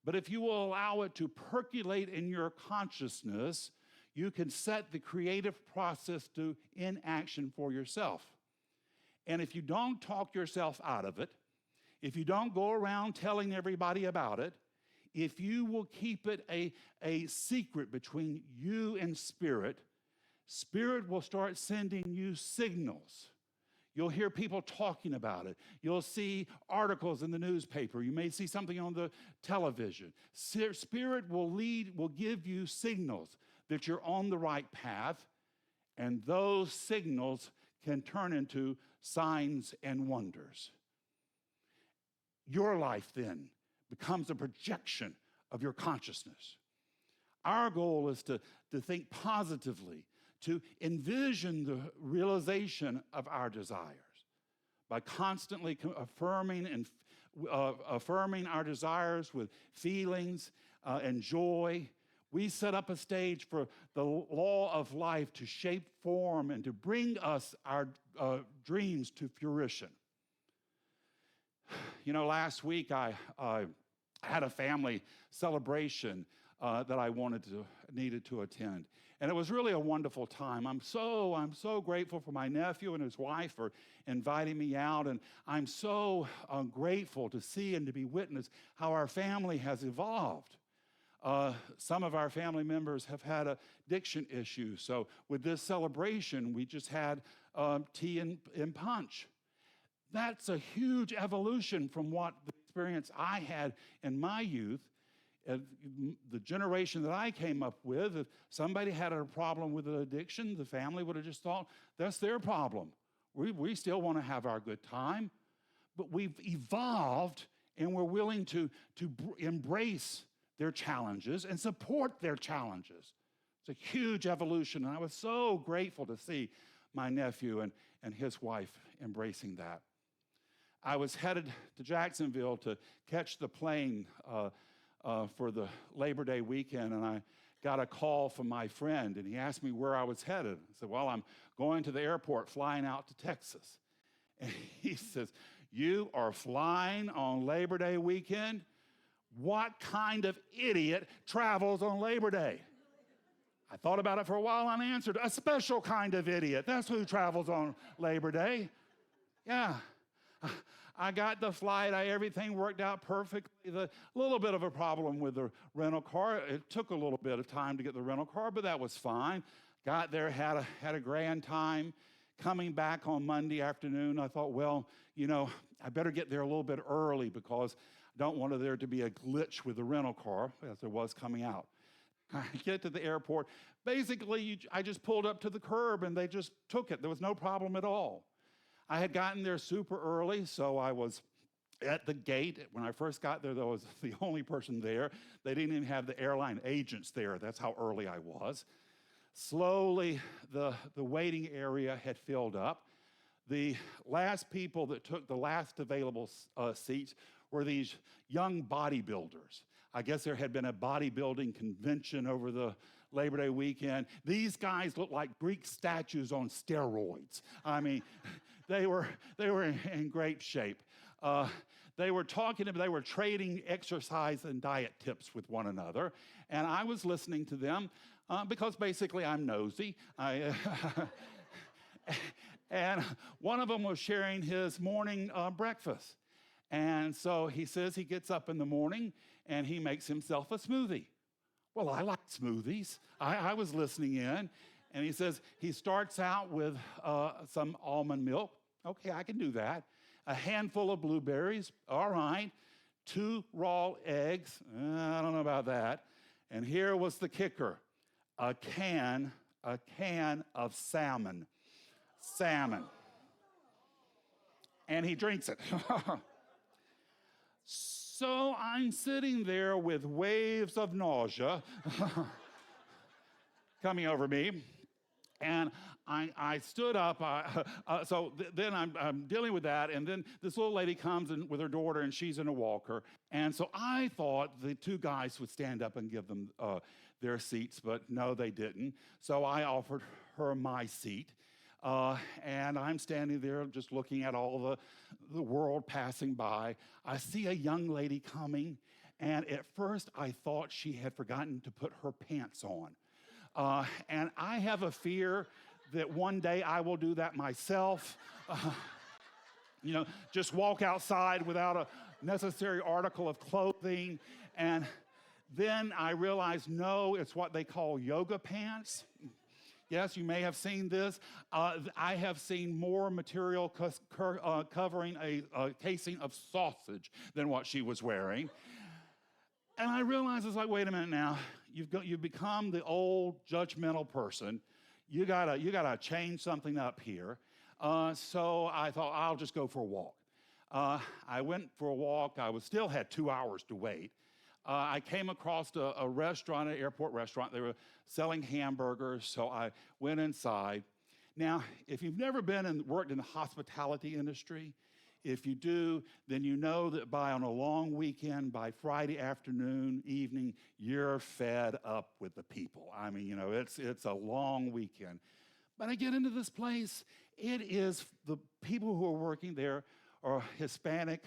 But if you will allow it to percolate in your consciousness, you can set the creative process in action for yourself. And if you don't talk yourself out of it, if you don't go around telling everybody about it, if you will keep it a secret between you and Spirit, Spirit will start sending you signals. You'll hear people talking about it. You'll see articles in the newspaper. You may see something on the television. Spirit will give you signals that you're on the right path, and those signals can turn into signs and wonders. Your life then becomes a projection of your consciousness. Our goal is to think positively, to envision the realization of our desires by constantly affirming our desires with feelings and joy. We set up a stage for the law of life to shape, form, and to bring us our dreams to fruition. You know, last week I had a family celebration that I needed to attend. And it was really a wonderful time. I'm so grateful for my nephew and his wife for inviting me out. And I'm so grateful to see and to be witness how our family has evolved. Some of our family members have had addiction issues. So with this celebration, we just had tea and punch. That's a huge evolution from what the experience I had in my youth. The generation that I came up with, if somebody had a problem with an addiction, the family would have just thought, that's their problem. We still want to have our good time. But we've evolved and we're willing to embrace their challenges and support their challenges. It's a huge evolution, and I was so grateful to see my nephew and his wife embracing that. I was headed to Jacksonville to catch the plane for the Labor Day weekend, and I got a call from my friend, and he asked me where I was headed. I said, well, I'm going to the airport, flying out to Texas. And he says, you are flying on Labor Day weekend? What kind of idiot travels on Labor Day? I thought about it for a while and answered, a special kind of idiot. That's who travels on Labor Day. Yeah. I got the flight. Everything worked out perfectly. A little bit of a problem with the rental car. It took a little bit of time to get the rental car, but that was fine. Got there, had a grand time. Coming back on Monday afternoon, I thought, well, I better get there a little bit early because I don't want there to be a glitch with the rental car, as there was coming out. I get to the airport. Basically, I just pulled up to the curb, and they just took it. There was no problem at all. I had gotten there super early, so I was at the gate. When I first got there, I was the only person there. They didn't even have the airline agents there. That's how early I was. Slowly, the waiting area had filled up. The last people that took the last available seats were these young bodybuilders. I guess there had been a bodybuilding convention over the Labor Day weekend. These guys looked like Greek statues on steroids. I mean, they were in great shape. They were trading exercise and diet tips with one another, and I was listening to them because basically I'm nosy. And one of them was sharing his morning breakfast. And so he says he gets up in the morning and he makes himself a smoothie. Well, I like smoothies. I was listening in, and he says he starts out with some almond milk. Okay, I can do that. A handful of blueberries. All right. 2 raw eggs. I don't know about that. And here was the kicker. A can of salmon. Salmon. And he drinks it. So I'm sitting there with waves of nausea coming over me, and I stood up. Then I'm dealing with that, and then this little lady comes in with her daughter, and she's in a walker. And so I thought the 2 guys would stand up and give them their seats, but no, they didn't. So I offered her my seat. And I'm standing there just looking at all the world passing by. I see a young lady coming, and at first I thought she had forgotten to put her pants on. And I have a fear that one day I will do that myself. Just walk outside without a necessary article of clothing. And then I realized, no, it's what they call yoga pants. Yes, you may have seen this. I have seen more material covering a casing of sausage than what she was wearing. And I realized, it's like, wait a minute now. You've become the old judgmental person. You gotta change something up here. So I thought, I'll just go for a walk. I went for a walk. I still had 2 hours to wait. I came across a restaurant, an airport restaurant. They were selling hamburgers, so I went inside. Now, if you've never been and worked in the hospitality industry, if you do, then you know that on a long weekend, by Friday afternoon, evening, you're fed up with the people. I mean, it's a long weekend. But I get into this place. It is the people who are working there are Hispanic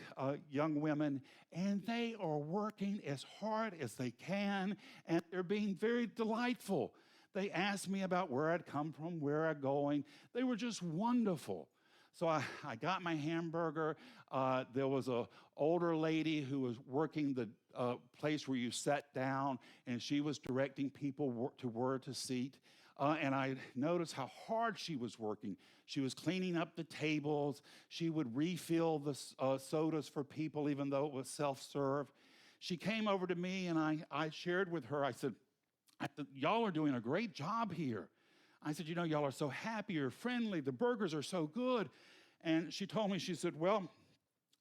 young women, and they are working as hard as they can, and they're being very delightful. They asked me about where I'd come from, where I'm going. They were just wonderful. So I got my hamburger. There was an older lady who was working the place where you sat down, and she was directing people to where to seat. And I noticed how hard she was working. She was cleaning up the tables. She would refill the sodas for people, even though it was self-serve. She came over to me, and I shared with her. I said, y'all are doing a great job here. I said, y'all are so happy, you're friendly, the burgers are so good. And she told me, she said, well,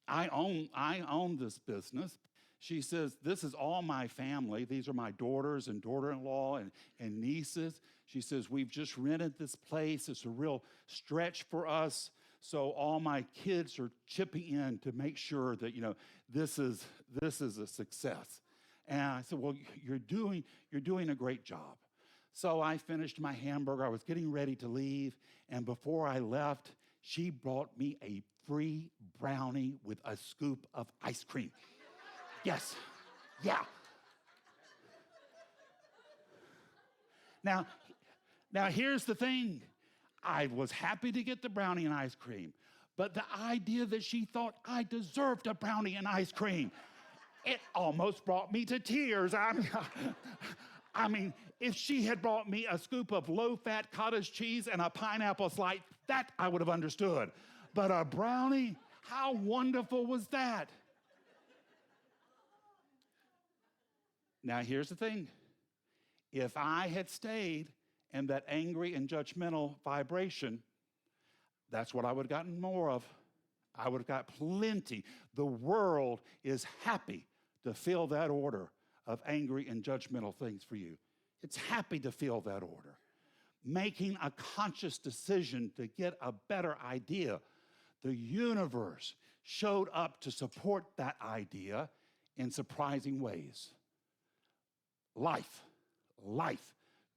I own this business. She says, this is all my family. These are my daughters and daughter-in-law and nieces. She says, we've just rented this place. It's a real stretch for us. So all my kids are chipping in to make sure that, this is a success. And I said, well, you're doing a great job. So I finished my hamburger. I was getting ready to leave. And before I left, she brought me a free brownie with a scoop of ice cream. Yes. Yeah. Now, here's the thing. I was happy to get the brownie and ice cream, but the idea that she thought I deserved a brownie and ice cream, it almost brought me to tears. I mean, if she had brought me a scoop of low-fat cottage cheese and a pineapple slice, that I would have understood. But a brownie, how wonderful was that? Now, here's the thing. If I had stayed in that angry and judgmental vibration, that's what I would have gotten more of. I would have got plenty. The world is happy to fill that order of angry and judgmental things for you. It's happy to fill that order. Making a conscious decision to get a better idea. The universe showed up to support that idea in surprising ways. Life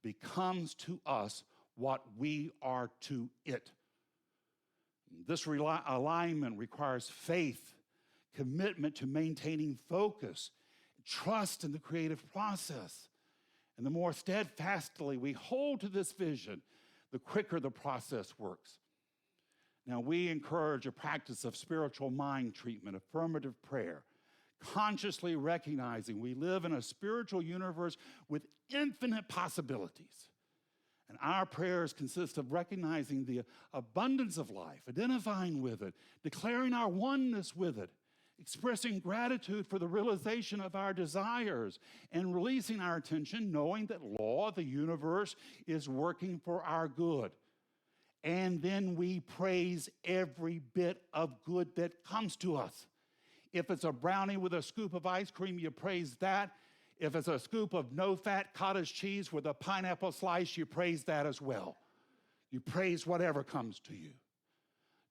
becomes to us what we are to it. This alignment requires faith, commitment to maintaining focus, trust in the creative process. And the more steadfastly we hold to this vision, the quicker the process works. Now, we encourage a practice of spiritual mind treatment, affirmative prayer, consciously recognizing we live in a spiritual universe with infinite possibilities. And our prayers consist of recognizing the abundance of life, identifying with it, declaring our oneness with it, expressing gratitude for the realization of our desires, and releasing our attention, knowing that law of the universe is working for our good. And then we praise every bit of good that comes to us. If it's a brownie with a scoop of ice cream, you praise that. If it's a scoop of no-fat cottage cheese with a pineapple slice, you praise that as well. You praise whatever comes to you.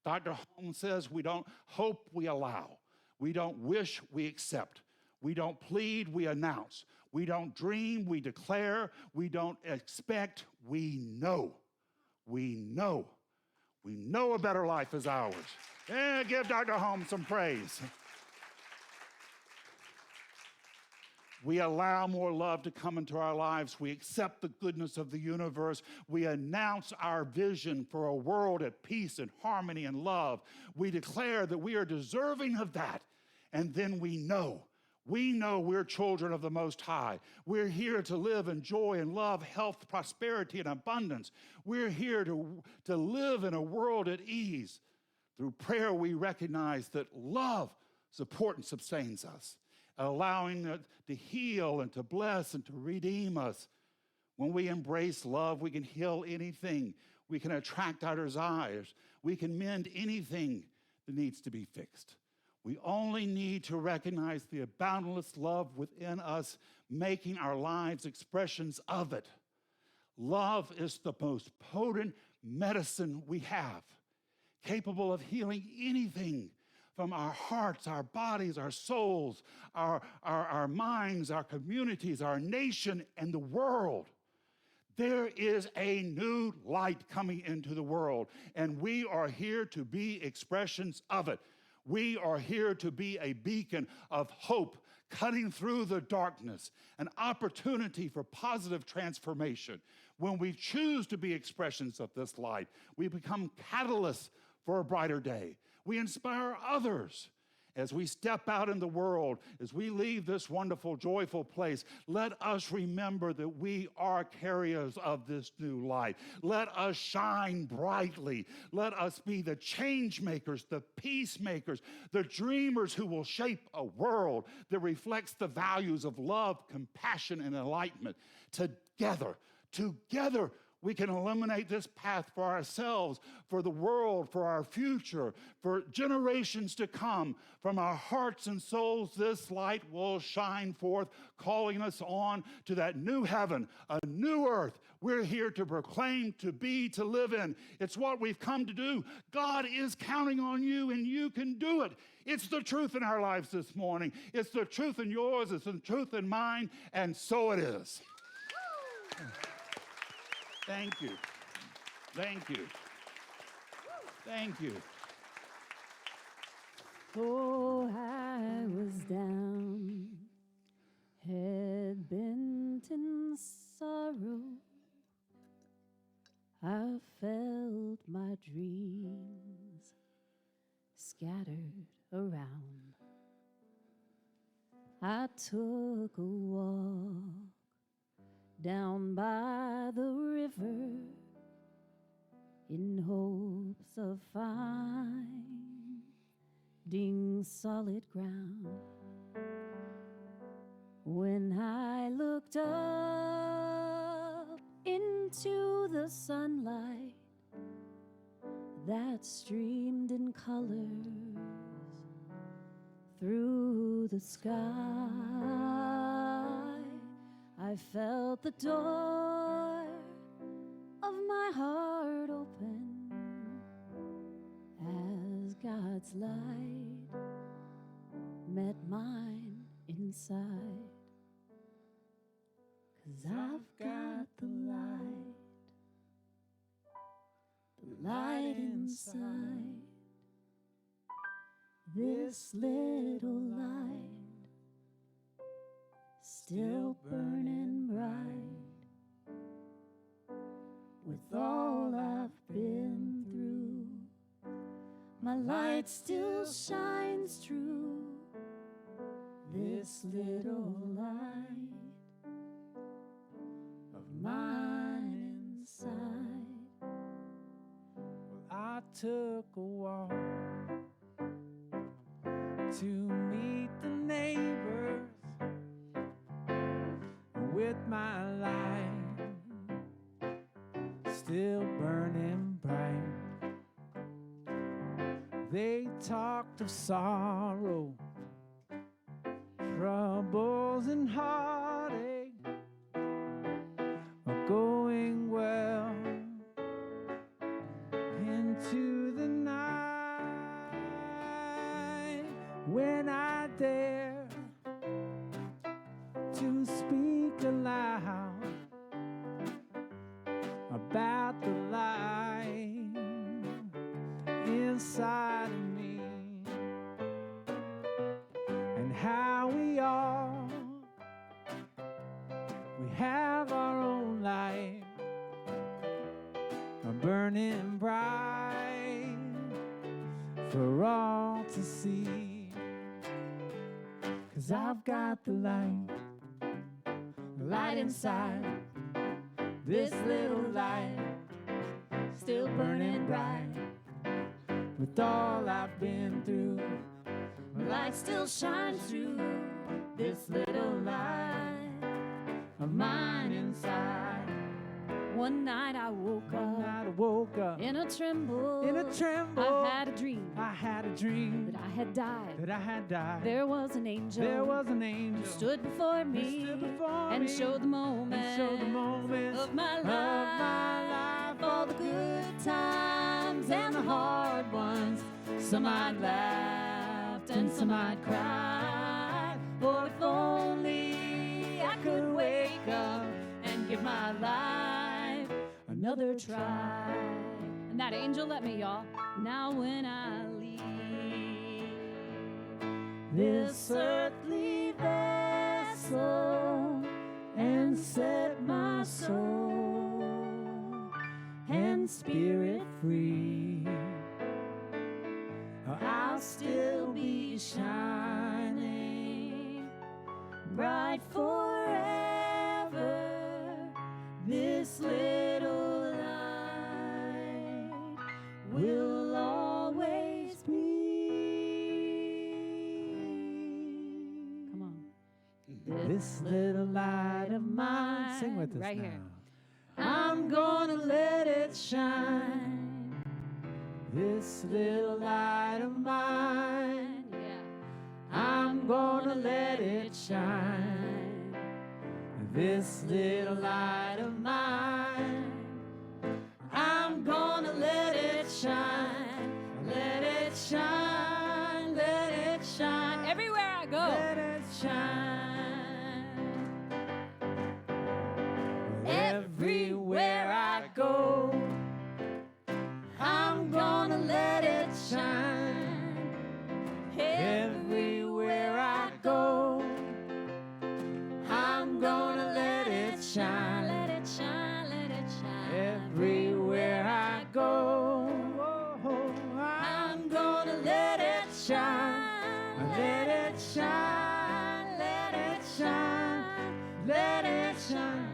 Dr. Holmes says we don't hope, we allow. We don't wish, we accept. We don't plead, we announce. We don't dream, we declare. We don't expect, we know. We know. We know a better life is ours. Yeah, give Dr. Holmes some praise. We allow more love to come into our lives. We accept the goodness of the universe. We announce our vision for a world at peace and harmony and love. We declare that we are deserving of that. And then we know we're children of the Most High. We're here to live in joy and love, health, prosperity, and abundance. We're here to live in a world at ease. Through prayer, we recognize that love supports and sustains us, allowing it to heal and to bless and to redeem us. When we embrace love, we can heal anything. We can attract our desires. We can mend anything that needs to be fixed. We only need to recognize the boundless love within us, making our lives expressions of it. Love is the most potent medicine we have, capable of healing anything from our hearts, our bodies, our souls, our minds, our communities, our nation, and the world. There is a new light coming into the world, and we are here to be expressions of it. We are here to be a beacon of hope, cutting through the darkness, an opportunity for positive transformation. When we choose to be expressions of this light, we become catalysts for a brighter day. We inspire others. As we step out in the world, as we leave this wonderful, joyful place, let us remember that we are carriers of this new light. Let us shine brightly. Let us be the change makers, the peacemakers, the dreamers who will shape a world that reflects the values of love, compassion, and enlightenment. Together, We can eliminate this path for ourselves, for the world, for our future, for generations to come. From our hearts and souls, this light will shine forth, calling us on to that new heaven, a new earth. We're here to proclaim, to be, to live in. It's what we've come to do. God is counting on you, and you can do it. It's the truth in our lives this morning. It's the truth in yours. It's the truth in mine, and so it is. Thank you. Thank you. Thank you. Oh, I was down, head bent in sorrow. I felt my dreams scattered around. I took a walk down by the river in hopes of finding solid ground. When I looked up into the sunlight that streamed in colors through the sky, I felt the door of my heart open as God's light met mine inside. 'Cause I've got the light inside. This little light still burning bright. With all I've been through, my light still shines true. This little light of mine inside. Well, I took a walk to meet the neighbors with my light still burning bright. They talked of sorrow, troubles and heartache are going well into the night. When I dare to speak aloud about the light inside of me, and how we all, we have our own light, burning bright for all to see. 'Cause I've got the light inside. This little light still burning bright. With all I've been through, my light still shines through. This little light of mine inside. One night I woke up in a tremble. I had a dream that I had died. There was an angel who stood before me and showed the moments of my life, all the good times and the hard ones. Some I'd laughed and some I'd cried. Oh, if only I could wake up and give my life another try. And that angel let me, y'all. Now when I leave this earthly vessel and set my soul and spirit free, I'll still be shining bright forever. This little light will always be. Come on. This little light of mine. Sing with us right now. here. I'm I'm gonna let it shine. This little light of mine. I'm gonna let it shine. This little light of mine. I'm gonna let it shine. Let it shine. Let it shine. Everywhere I go. Let it shine. Everywhere I go, I'm gonna let it shine. Everywhere I go, I'm gonna let it shine. Let it shine, let it shine. Everywhere I go, I'm gonna let it shine. Let it shine, let it shine, let it shine.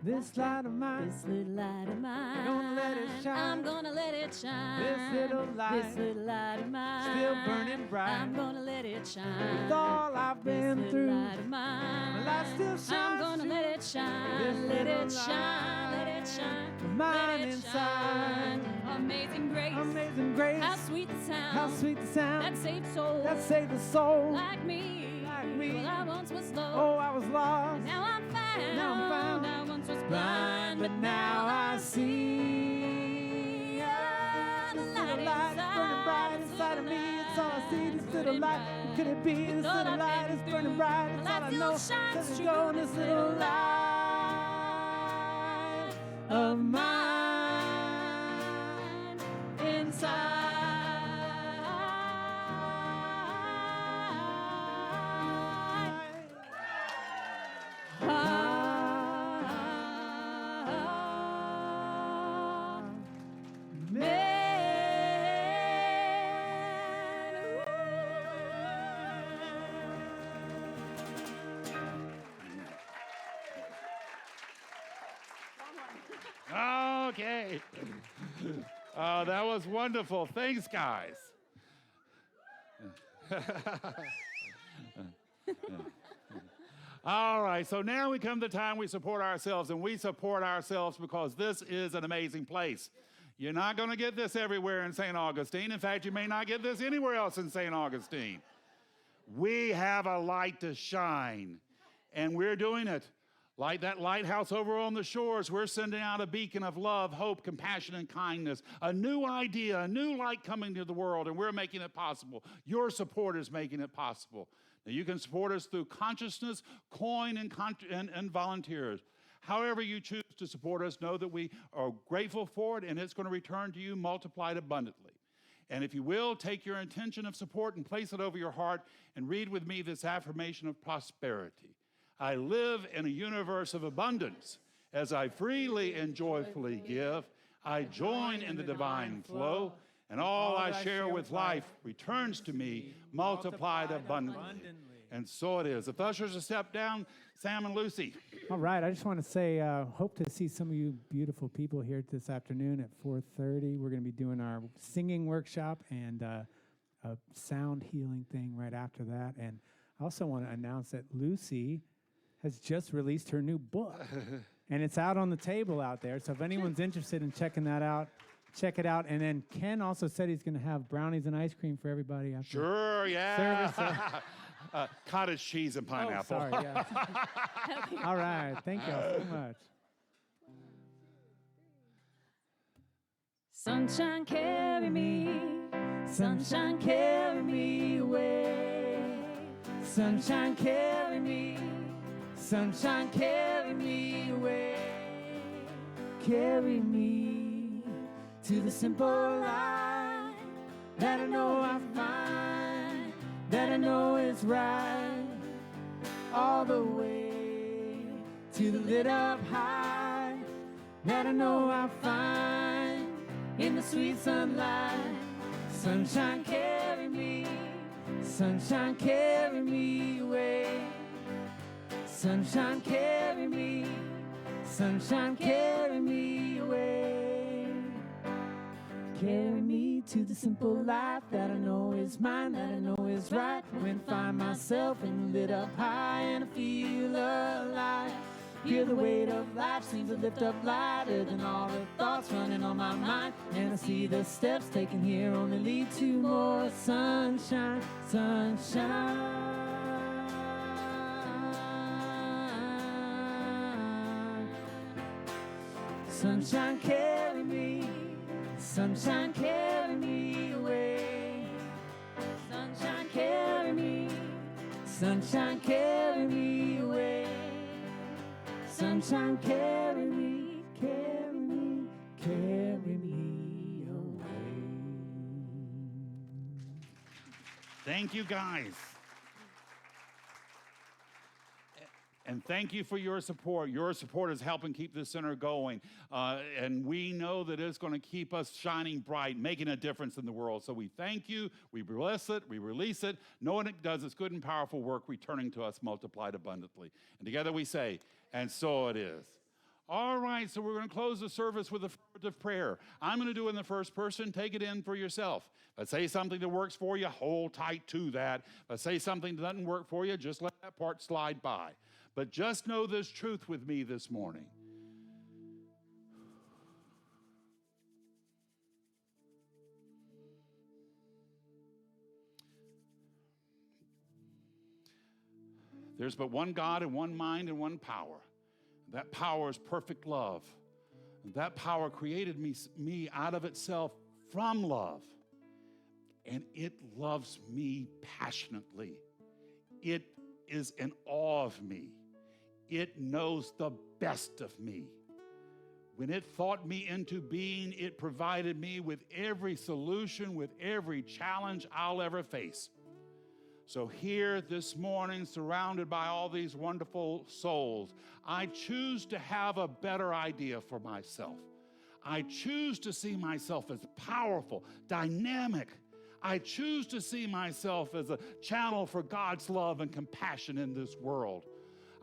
This light of mine, This little light of mine. gonna let it shine. I'm gonna let it shine. This little light, This little light of mine. still burning bright. I'm gonna let it shine. With all I've This been little through, light of mine. my light still shines. I'm gonna through. let it shine. This Let little it shine. Let it shine. Mine Let it inside. shine. Amazing grace. Amazing grace, How sweet the sound. how sweet the sound That saved souls. that saved the soul. Like me. Like me. Well, I once was lost. Oh, I was lost, Now I'm found. Now I'm found. I once was blind, but now I see. Ah, This little light is burning bright inside of me. It's all I see. This little light, what could it be? This all little I've light been is burning bright. It's my all I life know. still shines Let it true. go in this little light of mine Okay. Oh, that was wonderful. Thanks, guys. All right, so now we come to the time we support ourselves, and we support ourselves because this is an amazing place. You're not going to get this everywhere in St. Augustine. In fact, you may not get this anywhere else in St. Augustine. We have a light to shine, and we're doing it. Like that lighthouse over on the shores, we're sending out a beacon of love, hope, compassion, and kindness. A new idea, a new light coming to the world, and we're making it possible. Your support is making it possible. Now, you can support us through consciousness, coin, and volunteers. However you choose to support us, know that we are grateful for it, and it's going to return to you multiplied abundantly. And if you will, take your intention of support and place it over your heart and read with me this affirmation of prosperity. I live in a universe of abundance. As I freely and joyfully give, I join in the divine flow, and all I share with life returns to me multiplied abundantly. And so it is. If the ushers will step down, Sam and Lucy. All right, I just want to say, hope to see some of you beautiful people here this afternoon at 4:30. We're going to be doing our singing workshop and a sound healing thing right after that. And I also want to announce that Lucy has just released her new book, and it's out on the table out there. So if anyone's interested in checking that out, check it out. And then Ken also said he's going to have brownies and ice cream for everybody after Sure, yeah. service. Cottage cheese and pineapple. Oh, sorry, yeah. All right, thank you all so much. Sunshine, carry me. Sunshine, carry me away. Sunshine, carry me. Sunshine, carry me away. Carry me to the simple light that I know I find, that I know is right. All the way to the lit up high that I know I find in the sweet sunlight. Sunshine, carry me. Sunshine, carry me away. Sunshine, carry me. Sunshine, carry me away. Carry me to the simple life that I know is mine, that I know is right. When I find myself in lit up high and I feel alive. Hear the weight of life seems to lift up lighter than all the thoughts running on my mind. And I see the steps taken here only lead to more sunshine, sunshine. Sunshine, carry me. Sunshine, carry me away. Sunshine, carry me. Sunshine, carry me away. Sunshine, carry me, carry me, carry me away. Thank you, guys. And thank you for your support. Your support is helping keep this center going. And we know that it's going to keep us shining bright, making a difference in the world. So we thank you, we bless it, we release it, knowing it does its good and powerful work, returning to us multiplied abundantly. And together we say, and so it is. All right, so we're going to close the service with affirmative prayer. I'm going to do it in the first person. Take it in for yourself. If I say something that works for you, hold tight to that. If I say something that doesn't work for you, just let that part slide by. But just know this truth with me this morning. There's but one God and one mind and one power. That power is perfect love. That power created me out of itself from love. And it loves me passionately. It is in awe of me. It knows the best of me. When it thought me into being, it provided me with every solution, with every challenge I'll ever face. So here this morning, surrounded by all these wonderful souls, I choose to have a better idea for myself. I choose to see myself as powerful, dynamic. I choose to see myself as a channel for God's love and compassion in this world.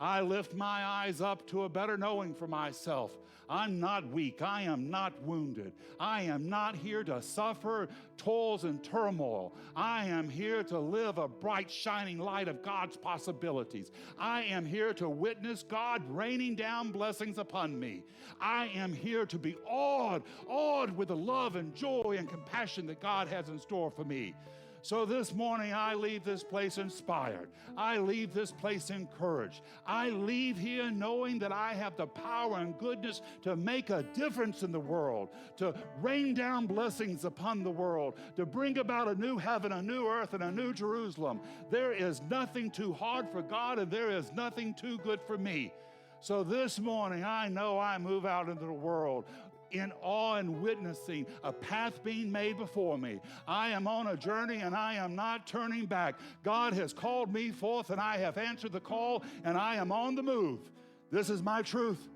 I lift my eyes up to a better knowing for myself. I'm not weak. I am not wounded. I am not here to suffer toils and turmoil. I am here to live a bright, shining light of God's possibilities. I am here to witness God raining down blessings upon me. I am here to be awed with the love and joy and compassion that God has in store for me. So this morning, I leave this place inspired. I leave this place encouraged. I leave here knowing that I have the power and goodness to make a difference in the world, to rain down blessings upon the world, to bring about a new heaven, a new earth, and a new Jerusalem. There is nothing too hard for God, and there is nothing too good for me. So this morning, I know I move out into the world in awe and witnessing a path being made before me. I am on a journey and I am not turning back. God has called me forth and I have answered the call and I am on the move. This is my truth.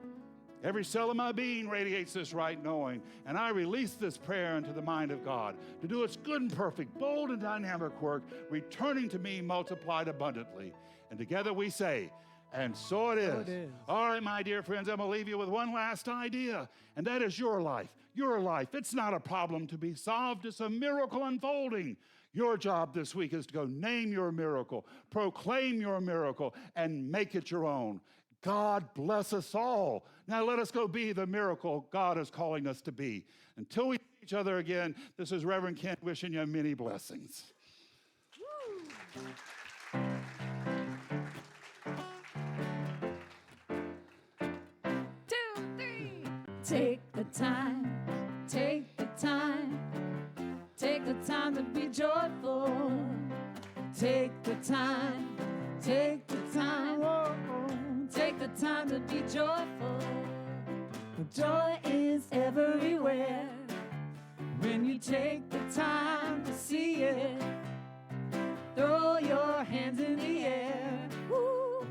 Every cell of my being radiates this right knowing, and I release this prayer into the mind of God to do its good and perfect, bold and dynamic work, returning to me multiplied abundantly. And together we say, and so it is. So it is. All right, my dear friends, I'm going to leave you with one last idea, and that is your life. Your life. It's not a problem to be solved. It's a miracle unfolding. Your job this week is to go name your miracle, proclaim your miracle, and make it your own. God bless us all. Now let us go be the miracle God is calling us to be. Until we see each other again, this is Reverend Kent wishing you many blessings. Take the time, take the time, take the time to be joyful. Take the time, take the time, take the time to be joyful. Joy is everywhere when you take the time to see it. Throw your hands in the air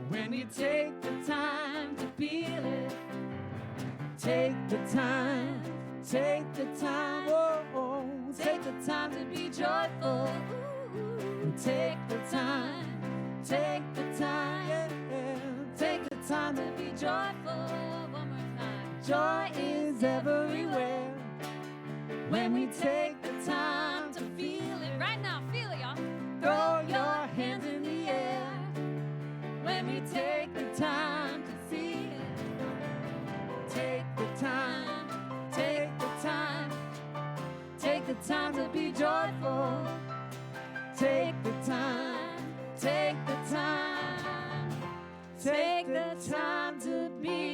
when you take the time to feel it. Take the time, take the time, take the time to be joyful. Take the time, take the time, take the time to be joyful. One more time. Joy is everywhere when we take the time to feel it. Right now, feel it, y'all. Throw your hands in the air when we take the time to see it. time to be joyful. Take the time, take the time, take the time to be